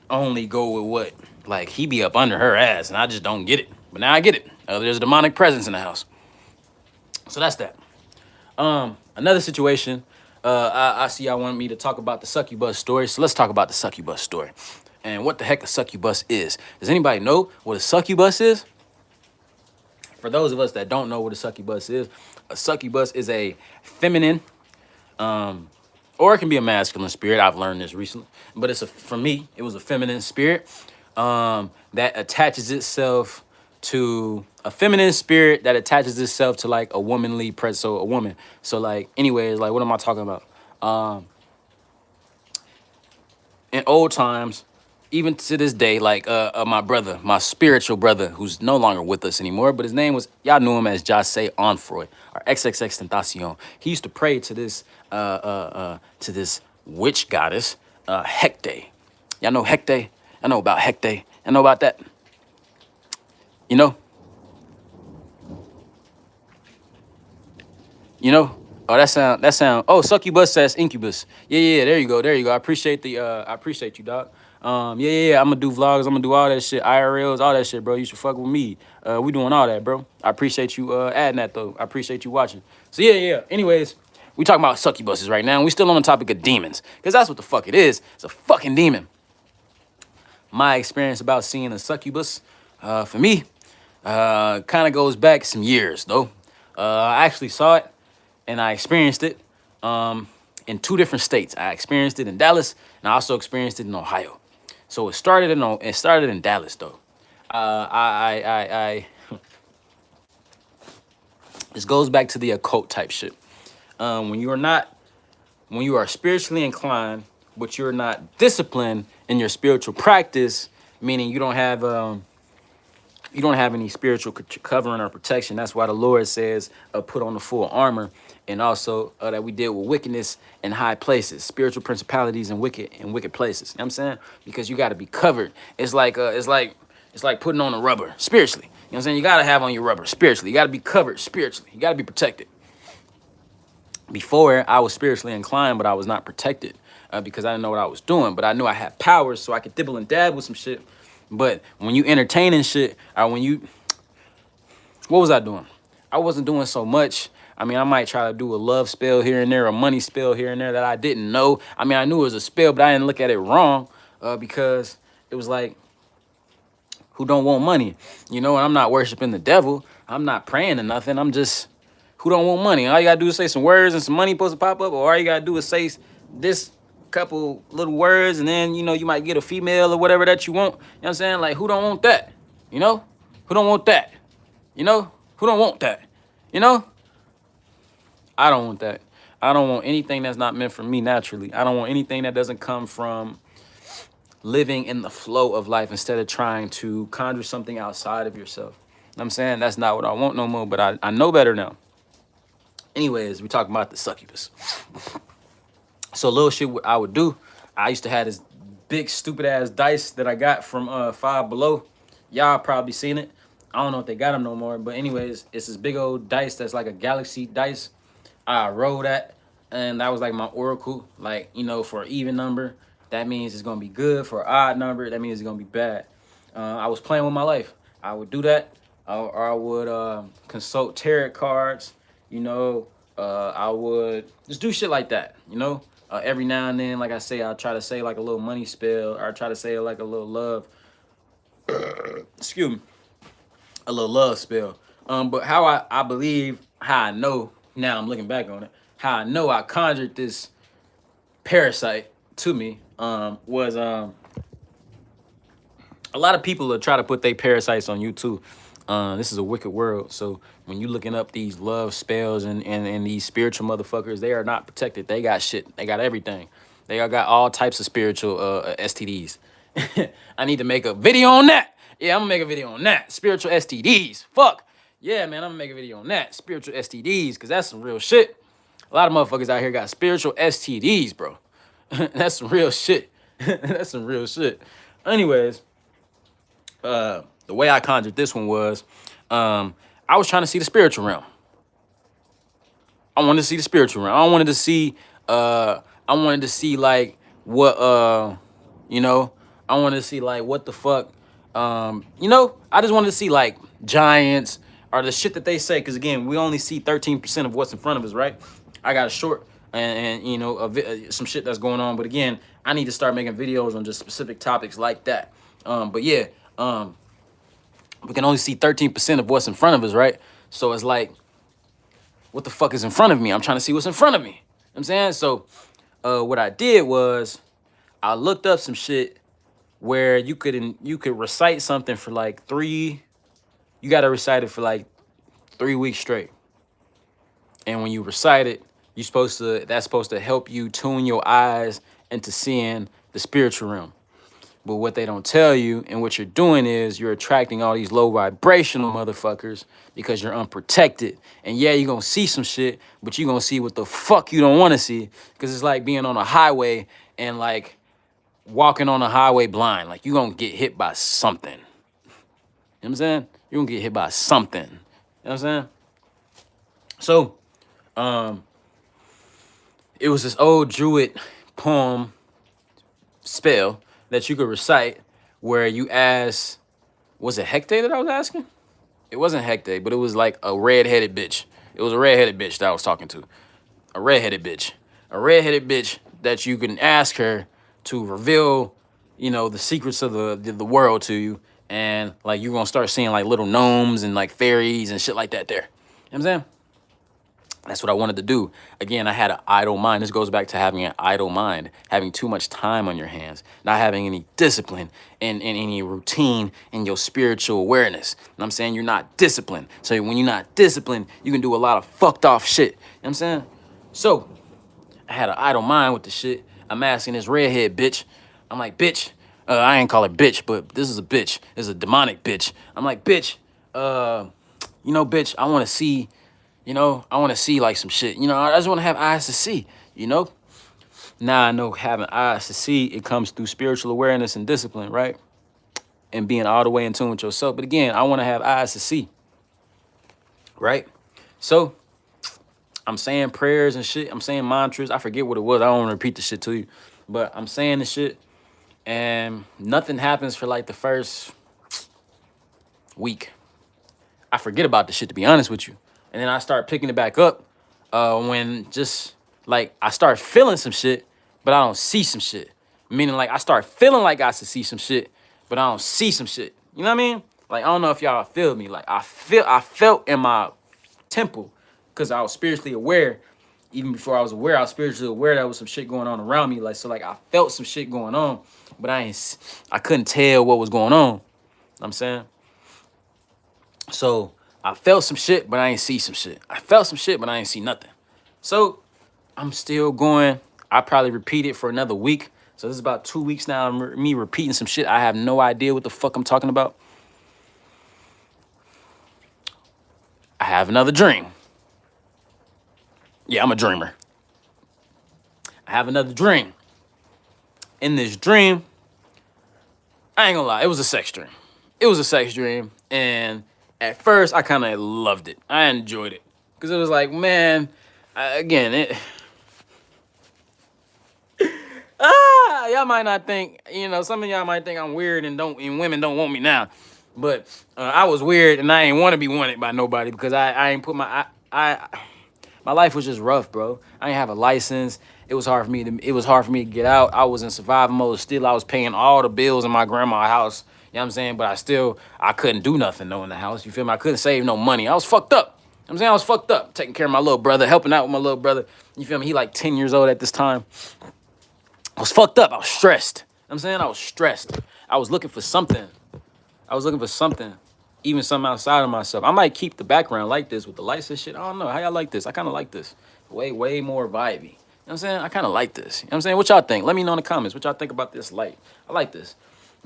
only go with what? Like he be up under her ass and I just don't get it. But now I get it. There's a demonic presence in the house. So that's that. Another situation, I see y'all want me to talk about the succubus story, so let's talk about the succubus story. And what the heck a succubus is. Does anybody know what a succubus is? For those of us that don't know what a succubus is a feminine, or it can be a masculine spirit. I've learned this recently. But for me, it was a feminine spirit that attaches itself to a feminine spirit that attaches itself to like a womanly presence, so a woman. So like, anyways, like what am I talking about? In old times, even to this day, like my brother, my spiritual brother, who's no longer with us anymore, but his name was, y'all knew him as Jase Onfroy, or XXX Tentacion. He used to pray to this witch goddess, Hecate. Y'all know Hecate? I know about Hecate. I know about that. You know? You know? Oh, that sound. Oh, succubus says incubus. Yeah. There you go. I appreciate I appreciate you, dog. Yeah. I'm gonna do vlogs. I'm gonna do all that shit, IRLs, all that shit, bro. You should fuck with me. We doing all that, bro. I appreciate you adding that though. I appreciate you watching. So yeah. Anyways, we talking about succubuses right now. And we still on the topic of demons, cause that's what the fuck it is. It's a fucking demon. My experience about seeing a succubus, for me, kind of goes back some years though. I actually saw it and I experienced it in 2 different states. I experienced it in Dallas and I also experienced it in Ohio. So it started in Dallas though. I This goes back to the occult type shit. When you are not when you are spiritually inclined, but you're not disciplined in your spiritual practice, meaning you don't have any spiritual covering or protection. That's why the Lord says, put on the full armor, and also that we deal with wickedness in high places, spiritual principalities and wicked places. You know what I'm saying? Because you got to be covered. It's like putting on a rubber spiritually. You know what I'm saying? You got to have on your rubber spiritually. You got to be covered spiritually. You got to be protected. Before, I was spiritually inclined, but I was not protected because I didn't know what I was doing. But I knew I had powers, so I could dibble and dab with some shit. But when you entertaining shit, or what was I doing? I wasn't doing so much. I mean, I might try to do a love spell here and there, a money spell here and there that I didn't know. I mean, I knew it was a spell, but I didn't look at it wrong because it was like, who don't want money? You know, and I'm not worshiping the devil. I'm not praying to nothing. I'm just, who don't want money? All you gotta do is say some words and some money supposed to pop up, or all you gotta do is say this couple little words, and then, you might get a female or whatever that you want. You know what I'm saying? Like, who don't want that? You know? Who don't want that? You know? Who don't want that? You know? I don't want that. I don't want anything that's not meant for me naturally. I don't want anything that doesn't come from living in the flow of life instead of trying to conjure something outside of yourself. You know what I'm saying? That's not what I want no more, but I know better now. Anyways, we talking about the succubus. So little shit I would do, I used to have this big stupid ass dice that I got from Five Below. Y'all probably seen it. I don't know if they got them no more, but anyways, it's this big old dice that's like a galaxy dice. I rolled that, and that was like my oracle. Like, for an even number, that means it's gonna be good. For an odd number, that means it's gonna be bad. I was playing with my life. I would do that, or I would consult tarot cards. I would just do shit like that. Every now and then, like I say, I'll try to say like a little money spell, or I try to say like a little love. Excuse me, a little love spell. But how I believe, how I know now, I'm looking back on it, how I know I conjured this parasite to me was a lot of people are try to put their parasites on YouTube. This is a wicked world. So when you looking up these love spells and these spiritual motherfuckers, they are not protected. They got shit. They got everything. They all got all types of spiritual STDs. I need to make a video on that. Yeah, I'm gonna make a video on that. Spiritual STDs. Fuck. Yeah, man, I'm gonna make a video on that. Spiritual STDs, because that's some real shit. A lot of motherfuckers out here got spiritual STDs, bro. That's some real shit. That's some real shit. Anyways, the way I conjured this one was, I was trying to see the spiritual realm. I wanted to see the spiritual realm. I wanted to see like what I wanted to see like what the fuck I just wanted to see like giants or the shit that they say, because again, we only see 13% of what's in front of us, right? I got a short and some shit that's going on, but again, I need to start making videos on just specific topics like that. But yeah, we can only see 13% of what's in front of us, right? So it's like, what the fuck is in front of me? I'm trying to see what's in front of me. You know what I'm saying? So what I did was I looked up some shit where you could recite something for like you got to recite it for like 3 weeks straight. And when you recite it, that's supposed to help you tune your eyes into seeing the spiritual realm. But what they don't tell you and what you're doing is you're attracting all these low vibrational motherfuckers because you're unprotected. And yeah, you're going to see some shit, but you're going to see what the fuck you don't want to see, because it's like being on a highway and like walking on a highway blind. Like, you're going to get hit by something. You know what I'm saying? You're going to get hit by something. You know what I'm saying? So, it was this old Druid poem spell that you could recite where you ask, was it Hecate that I was asking? It wasn't Hecate, but it was like a red-headed bitch. It was a red-headed bitch that I was talking to. A red-headed bitch. A red-headed bitch that you can ask her to reveal, the secrets of the world to you. And like, you're going to start seeing like little gnomes and like fairies and shit like that there. You know what I'm saying? That's what I wanted to do. Again, I had an idle mind. This goes back to having an idle mind, having too much time on your hands, not having any discipline and any routine in your spiritual awareness. And I'm saying you're not disciplined. So when you're not disciplined, you can do a lot of fucked off shit. You know what I'm saying? So I had an idle mind with the shit. I'm asking this redhead bitch. I'm like, bitch. I ain't call her bitch, but this is a bitch. This is a demonic bitch. I'm like, bitch. Bitch, I want to see. I want to see like some shit. I just want to have eyes to see. Now I know having eyes to see, it comes through spiritual awareness and discipline, right? And being all the way in tune with yourself. But again, I want to have eyes to see, right? So I'm saying prayers and shit. I'm saying mantras. I forget what it was. I don't want to repeat the shit to you. But I'm saying the shit and nothing happens for like the first week. I forget about the shit, to be honest with you. And then I start picking it back up when just like I start feeling some shit, but I don't see some shit. Meaning like I start feeling like I should see some shit, but I don't see some shit. You know what I mean? Like I don't know if y'all feel me. Like I felt in my temple because I was spiritually aware. Even before I was aware, I was spiritually aware there was some shit going on around me. Like so, like I felt some shit going on, but I couldn't tell what was going on. You know what I'm saying? So I felt some shit, but I ain't see some shit. I felt some shit, but I ain't see nothing. So I'm still going. I probably repeat it for another week. So this is about 2 weeks now. Me repeating some shit. I have no idea what the fuck I'm talking about. I have another dream. Yeah, I'm a dreamer. I have another dream. In this dream, I ain't gonna lie, it was a sex dream. It was a sex dream, and at first I kind of loved it. I enjoyed it because it was like, man, again, y'all might not think, some of y'all might think I'm weird and women don't want me now, but I was weird and I ain't want to be wanted by nobody because I ain't put my life was just rough, bro. I didn't have a license. It was hard for me to get out. I was in survival mode. Still, I was paying all the bills in my grandma's house. You know what I'm saying? But I couldn't do nothing though in the house. You feel me? I couldn't save no money. I was fucked up. You know what I'm saying? I was fucked up. Taking care of my little brother, helping out with my little brother. You feel me? He like 10 years old at this time. I was fucked up. I was stressed. You know what I'm saying? I was stressed. I was looking for something. Even something outside of myself. I might keep the background like this with the lights and shit. I don't know. How y'all like this? I kind of like this. Way more vibey. You know what I'm saying? I kind of like this. You know what I'm saying? What y'all think? Let me know in the comments what y'all think about this light. I like this.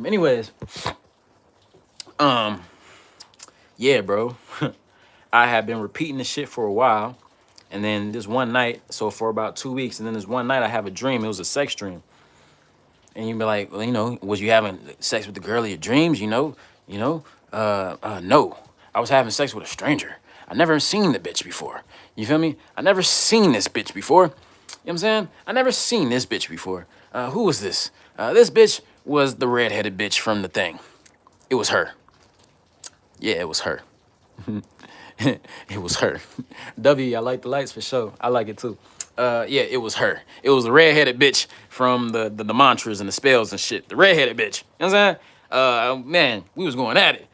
Anyways, yeah, bro. I have been repeating this shit for a while. And then this one night, so for about 2 weeks, and then this one night I have a dream. It was a sex dream. And you'd be like, well, was you having sex with the girl of your dreams? No. I was having sex with a stranger. I never seen the bitch before. You feel me? I never seen this bitch before. You know what I'm saying? I never seen this bitch before. Who was this? This bitch was the redheaded bitch from the thing. It was her. Yeah, it was her. It was her. I like the lights for sure. I like it too. Yeah, it was her. It was the redheaded bitch from the mantras and the spells and shit. The redheaded bitch. You know what I'm saying? Man, we was going at it.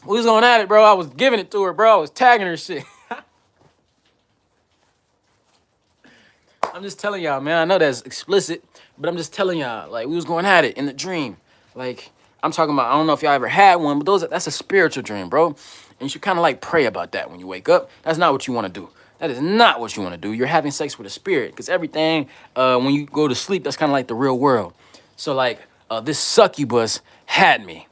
We was going at it, bro. I was giving it to her, bro. I was tagging her shit. I'm just telling y'all, man. I know that's explicit, but I'm just telling y'all, like, we was going at it in the dream. Like, I'm talking about, I don't know if y'all ever had one, but that's a spiritual dream, bro. And you should kind of like pray about that when you wake up. That's not what you want to do. That is not what you want to do. You're having sex with a spirit because everything, when you go to sleep, that's kind of like the real world. So like, this succubus had me.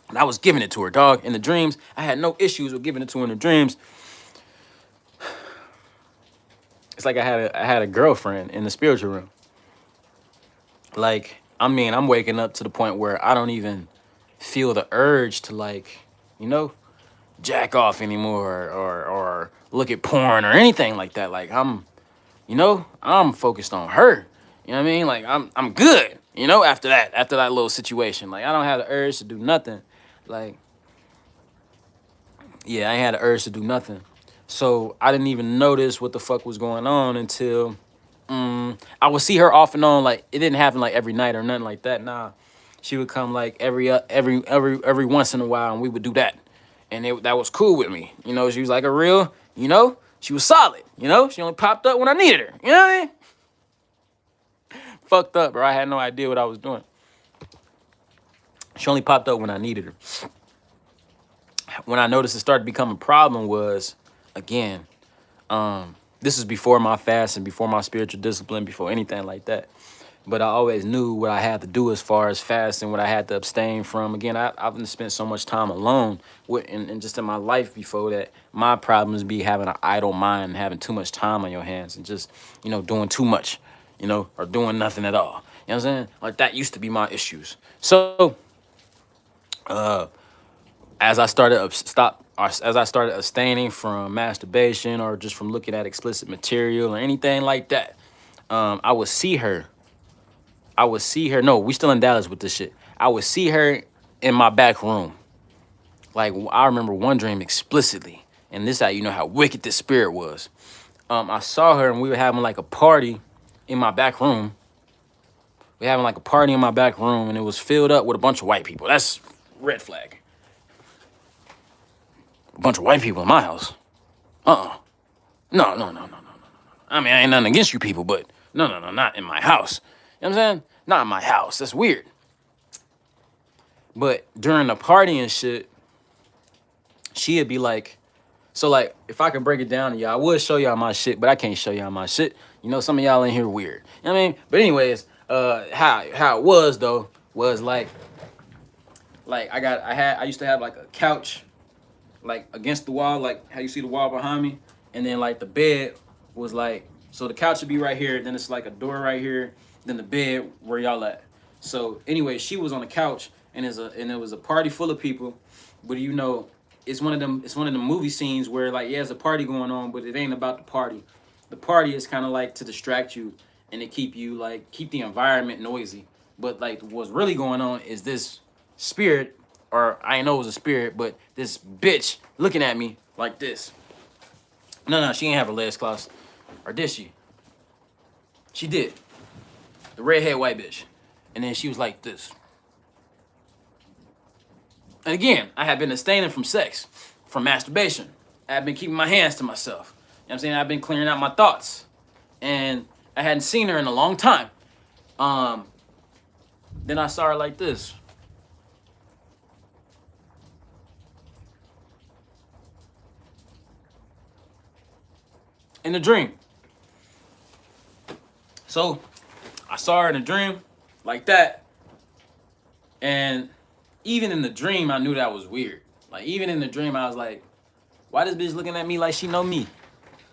And I was giving it to her, dog. In the dreams, I had no issues with giving it to her in the dreams. It's like I had a girlfriend in the spiritual realm. Like, I mean, I'm waking up to the point where I don't even feel the urge to like, jack off anymore or look at porn or anything like that. Like I'm focused on her. You know what I mean? Like I'm good, after that little situation. Like I don't have the urge to do nothing. Like, yeah, I ain't had the urge to do nothing. So I didn't even notice what the fuck was going on until I would see her off and on. Like it didn't happen like every night or nothing like that. Nah. She would come like every once in a while, and we would do that, and that was cool with me. You know, she was like a real, you know, she was solid. You know, she only popped up when I needed her. You know what I mean? Fucked up, bro. I had no idea what I was doing. She only popped up when I needed her. When I noticed it started to become a problem was, again, this is before my fast and before my spiritual discipline, before anything like that. But I always knew what I had to do as far as fasting, what I had to abstain from. Again, I've spent so much time alone and just in my life before that. My problems be having an idle mind, and having too much time on your hands, and just, you know, doing too much, you know, or doing nothing at all. You know what I'm saying? Like that used to be my issues. So, as I started as I started abstaining from masturbation or just from looking at explicit material or anything like that, I would see her. No, we still in Dallas with this shit. I would see her in my back room. Like, I remember one dream explicitly, and this how you know how wicked this spirit was. I saw her and we were having like a party in my back room. We were having like a party in my back room, and it was filled up with a bunch of white people. That's red flag. A bunch of white people in my house. No. I mean, I ain't nothing against you people, but no, not in my house. You know what I'm saying? Not in my house. That's weird. But during the party and shit, she'd be like, so like, if I could break it down to y'all, I would show y'all my shit, but I can't show y'all my shit. You know, some of y'all in here weird. You know what I mean? But anyways, how it was though, was like I used to have like a couch like against the wall, like how you see the wall behind me, and then like the bed was like, so the couch would be right here, then it's like a door right here, then the bed where y'all at. So anyway, she was on the couch, and it was a party full of people, but you know, it's one of them movie scenes where like, yeah, there's a party going on, but it ain't about the party. The party is kind of like to distract you and to keep the environment noisy. But like what's really going on is this spirit, or I know it was a spirit, but this bitch looking at me like this. No, she ain't have her legs crossed. Or did she? She did. The redhead white bitch. And then she was like this. And again, I had been abstaining from sex, from masturbation. I had been keeping my hands to myself. You know what I'm saying? I've been clearing out my thoughts. And I hadn't seen her in a long time. Then I saw her like this. In a dream. So I saw her in a dream like that. And even in the dream, I knew that was weird. Like, even in the dream, I was like, why this bitch looking at me like she know me?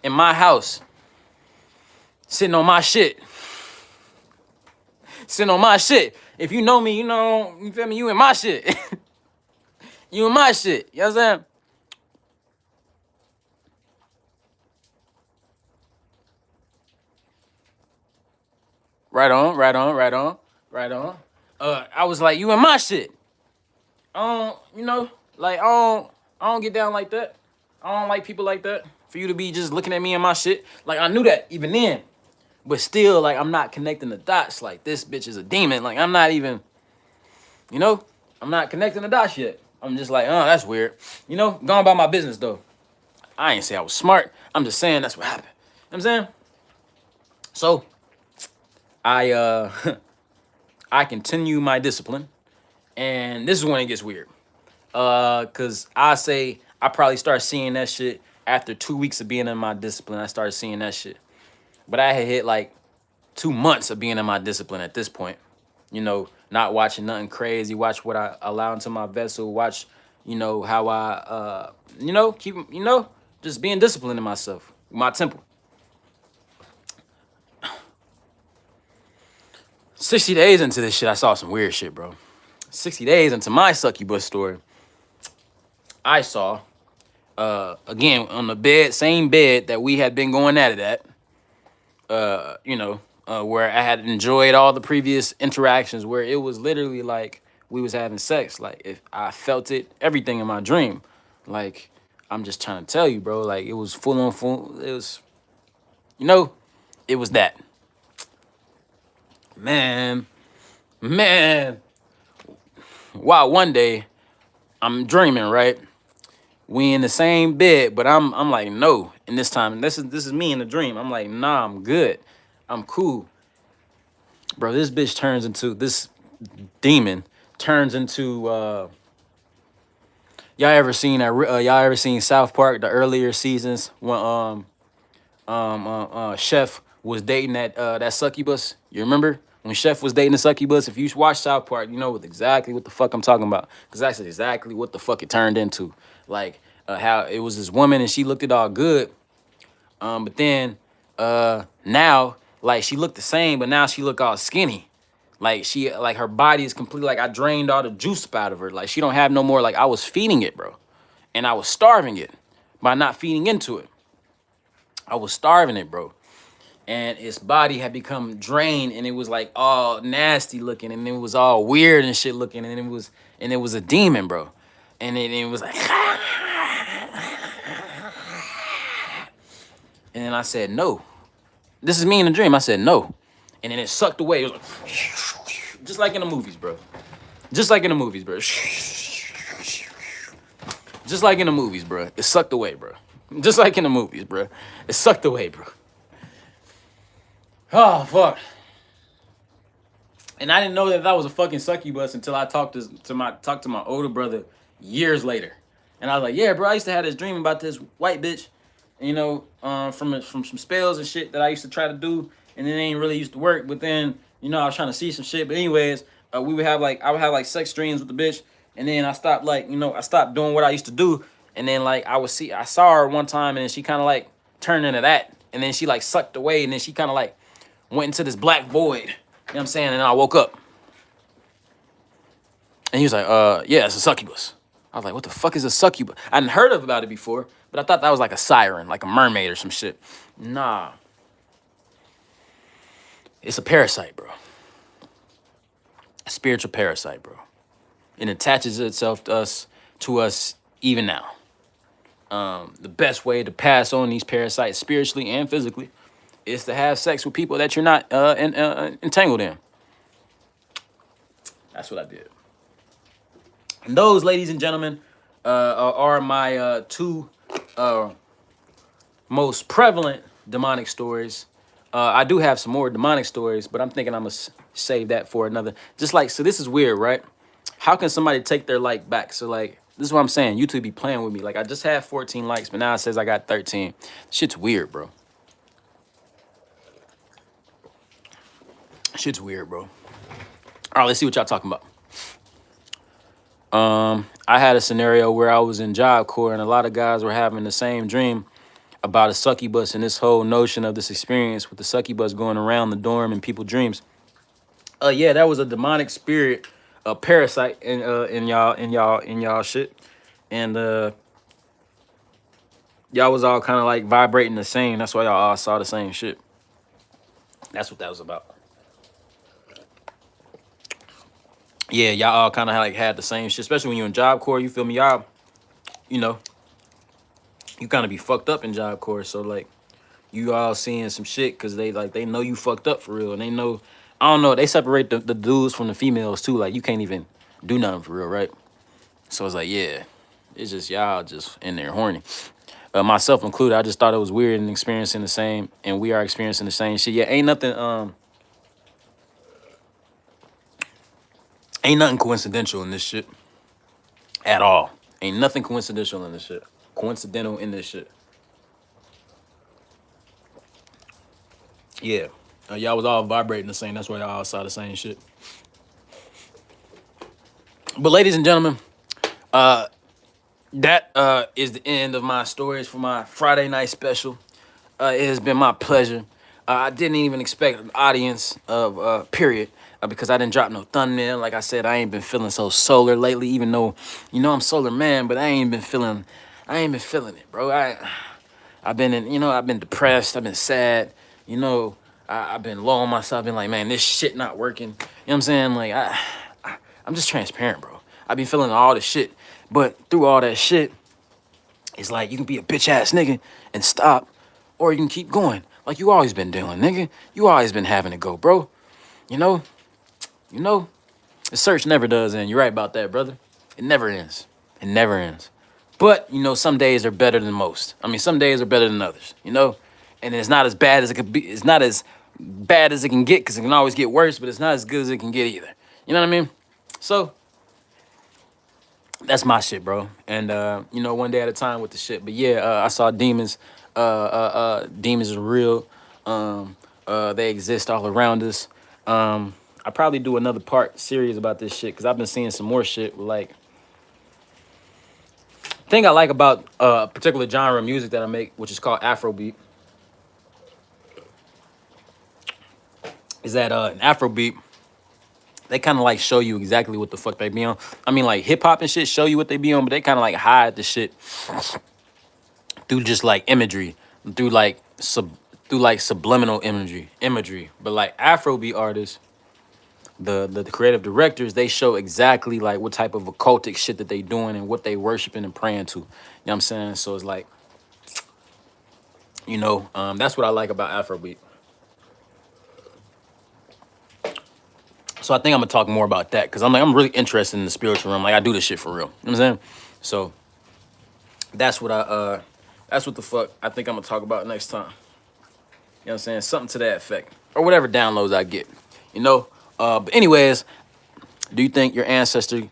In my house. Sitting on my shit. Sitting on my shit. If you know me, you know, you feel me? You in my shit. You in my shit. You know what I'm saying? Right on. I was like, you in my shit. You know, like I don't get down like that. I don't like people like that. For you to be just looking at me and my shit. Like, I knew that even then. But still, like, I'm not connecting the dots. Like, this bitch is a demon. Like, I'm not even, you know, I'm not connecting the dots yet. I'm just like, oh, that's weird. You know, going about my business though. I ain't say I was smart. I'm just saying that's what happened. You know what I'm saying? So I I continue my discipline, and this is when it gets weird. Cause I probably start seeing that shit after 2 weeks of being in my discipline. I started seeing that shit, but I had hit like 2 months of being in my discipline at this point. You know, not watching nothing crazy. Watch what I allow into my vessel. Watch, you know, how I you know, keep, you know, just being disciplined in myself, my temple. 60 days into this shit, I saw some weird shit, bro. 60 days into my succubus story, I saw, again, on the bed, same bed that we had been going at it at, you know, where I had enjoyed all the previous interactions, where it was literally like we was having sex. Like, if I felt it, everything in my dream. Like, I'm just trying to tell you, bro, like, it was full on full. It was, you know, it was that. Man, Wow, one day I'm dreaming, right? We in the same bed, but I'm like, no. And this time, this is me in the dream. I'm like, nah, I'm good. I'm cool. Bro, this bitch turns into this demon turns into y'all ever seen that y'all ever seen South Park, the earlier seasons when Chef was dating that succubus? You remember? When Chef was dating the succubus, if you watch South Park, you know exactly what the fuck I'm talking about. Cause that's exactly what the fuck it turned into. Like how it was this woman and she looked it all good. But then now like she looked the same, but now she look all skinny. Like she like her body is completely like I drained all the juice up out of her. Like she don't have no more. Like I was feeding it, bro, and I was starving it by not feeding into it. I was starving it, bro, and its body had become drained, and it was like all nasty looking, and it was all weird and shit looking, and it was a demon, bro, and it was like, and then I said no. This is me in a dream. I said no, and then it sucked away. It was like, just like in the movies, bro. Just like in the movies, bro. Just like in the movies, bro. It sucked away, bro. Just like in the movies, bro. It sucked away, bro. Oh, fuck. And I didn't know that was a fucking succubus until I talked to my older brother years later. And I was like, yeah, bro, I used to have this dream about this white bitch, you know, from some spells and shit that I used to try to do, and it ain't really used to work. But then, you know, I was trying to see some shit. But anyways, I would have like sex dreams with the bitch, and then I stopped I stopped doing what I used to do, and then like I saw her one time, and then she kind of like turned into that, and then she like sucked away, and then she kind of like went into this black void. You know what I'm saying? And I woke up. And he was like, yeah, it's a succubus. I was like, what the fuck is a succubus? I hadn't heard of about it before, but I thought that was like a siren, like a mermaid or some shit. Nah. It's a parasite, bro. A spiritual parasite, bro. It attaches itself to us even now. The best way to pass on these parasites spiritually and physically is to have sex with people that you're not entangled in. That's what I did. And those, ladies and gentlemen, are my two most prevalent demonic stories. I do have some more demonic stories, but I'm thinking I'm gonna save that for another. Just like, so this is weird, right? How can somebody take their like back? So like, this is what I'm saying. YouTube be playing with me. Like I just had 14 likes, but now it says I got 13. Shit's weird, bro. Shit's weird, bro. All right, let's see what y'all talking about. I had a scenario where I was in Job Corps and a lot of guys were having the same dream about a succubus and this whole notion of this experience with the succubus going around the dorm in people's dreams. Yeah, that was a demonic spirit, a parasite in y'all shit. And y'all was all kind of like vibrating the same. That's why y'all all saw the same shit. That's what that was about. Yeah, y'all all kind of like had the same shit, especially when you're in Job Corps, you feel me? Y'all, you know, you kind of be fucked up in Job Corps. So like you all seeing some shit because they know you fucked up for real. And they know, I don't know, they separate the dudes from the females too. Like you can't even do nothing for real, right? So it's like, yeah, it's just y'all just in there horny. Myself included, I just thought it was weird and experiencing the same, and we are experiencing the same shit. Yeah, ain't nothing coincidental in this shit at all. Ain't nothing coincidental in this shit. Coincidental in this shit. Yeah. Y'all was all vibrating the same. That's why y'all all saw the same shit. But ladies and gentlemen, that is the end of my stories for my Friday night special. It has been my pleasure. I didn't even expect an audience of period because I didn't drop no thumbnail. Like I said, I ain't been feeling so solar lately. Even though I'm SolarMan, but I ain't been feeling it, bro. I've been depressed. I've been sad. I've been low on myself. I've been like, man, this shit not working. You know what I'm saying? Like I'm just transparent, bro. I've been feeling all this shit, but through all that shit, it's like you can be a bitch ass nigga and stop, or you can keep going like you always been doing, nigga. You always been having to go, bro. You know. The search never does end. You're right about that, brother. It never ends. It never ends. But, you know, some days are better than most. I mean, some days are better than others, you know? And it's not as bad as it could be. It's not as bad as it can get because it can always get worse, but it's not as good as it can get either. You know what I mean? So, that's my shit, bro. And, you know, one day at a time with the shit. But yeah, I saw demons. Demons are real. They exist all around us. I probably do another part series about this shit because I've been seeing some more shit. Like, thing I like about a particular genre of music that I make, which is called Afrobeat, is that in Afrobeat, they kind of like show you exactly what the fuck they be on. I mean, like hip hop and shit show you what they be on, but they kind of like hide the shit through just like imagery, through like through like subliminal imagery. But like Afrobeat artists, the creative directors, they show exactly like what type of occultic shit that they doing and what they worshiping and praying to. You know what I'm saying? So it's like, you know, that's what I like about Afrobeat. So I think I'm gonna talk more about that because I'm really interested in the spiritual realm. Like I do this shit for real. You know what I'm saying? So that's what that's what the fuck I think I'm gonna talk about next time. You know what I'm saying? Something to that effect. Or whatever downloads I get. You know? But anyways, do you think your ancestors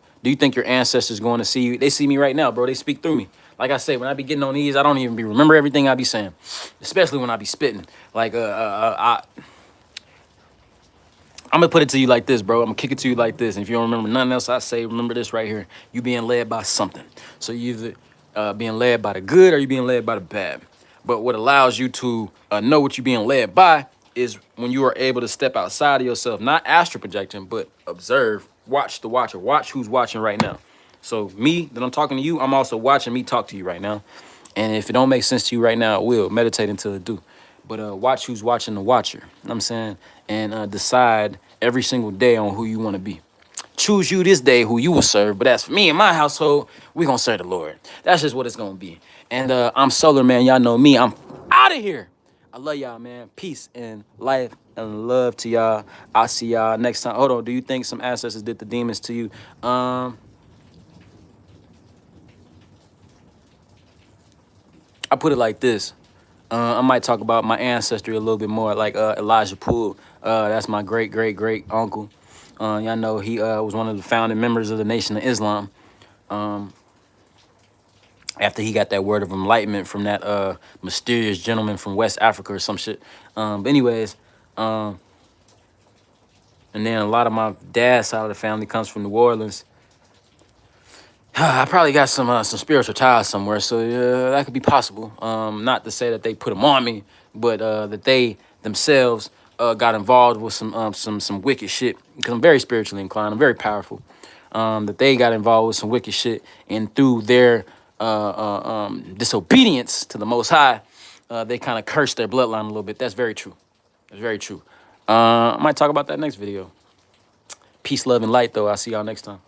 going to see you? They see me right now, bro. They speak through me. Like I say, when I be getting on these, I don't even remember everything I be saying. Especially when I be spitting. Like I'm gonna put it to you like this, bro. I'm gonna kick it to you like this. And if you don't remember nothing else I say, remember this right here. You being led by something. So you either being led by the good or you being led by the bad. But what allows you to know what you're being led by is when you are able to step outside of yourself, not astral projecting, but observe, watch the watcher, watch who's watching right now. So me, that I'm talking to you, I'm also watching me talk to you right now. And if it don't make sense to you right now, it will. Meditate until it do. But watch who's watching the watcher. You know what I'm saying? And decide every single day on who you want to be. Choose you this day who you will serve. But as for me and my household, we going to serve the Lord. That's just what it's going to be. And I'm SolarMan. Y'all know me. I'm out of here. I love y'all, man. Peace and life and love to y'all. I'll see y'all next time. Hold on. Do you think some ancestors did the demons to you? I put it like this. I might talk about my ancestry a little bit more, like Elijah Poole. That's my great uncle. Y'all know he was one of the founding members of the Nation of Islam. After he got that word of enlightenment from that mysterious gentleman from West Africa or some shit. But anyways, and then a lot of my dad's side of the family comes from New Orleans. I probably got some spiritual ties somewhere, so that could be possible. Not to say that they put them on me, but that they themselves got involved with some wicked shit. Because I'm very spiritually inclined, I'm very powerful. That they got involved with some wicked shit, and through their disobedience to the Most High, they kind of cursed their bloodline a little bit. That's very true. That's very true. I might talk about that next video. Peace, love, and light, though. I'll see y'all next time.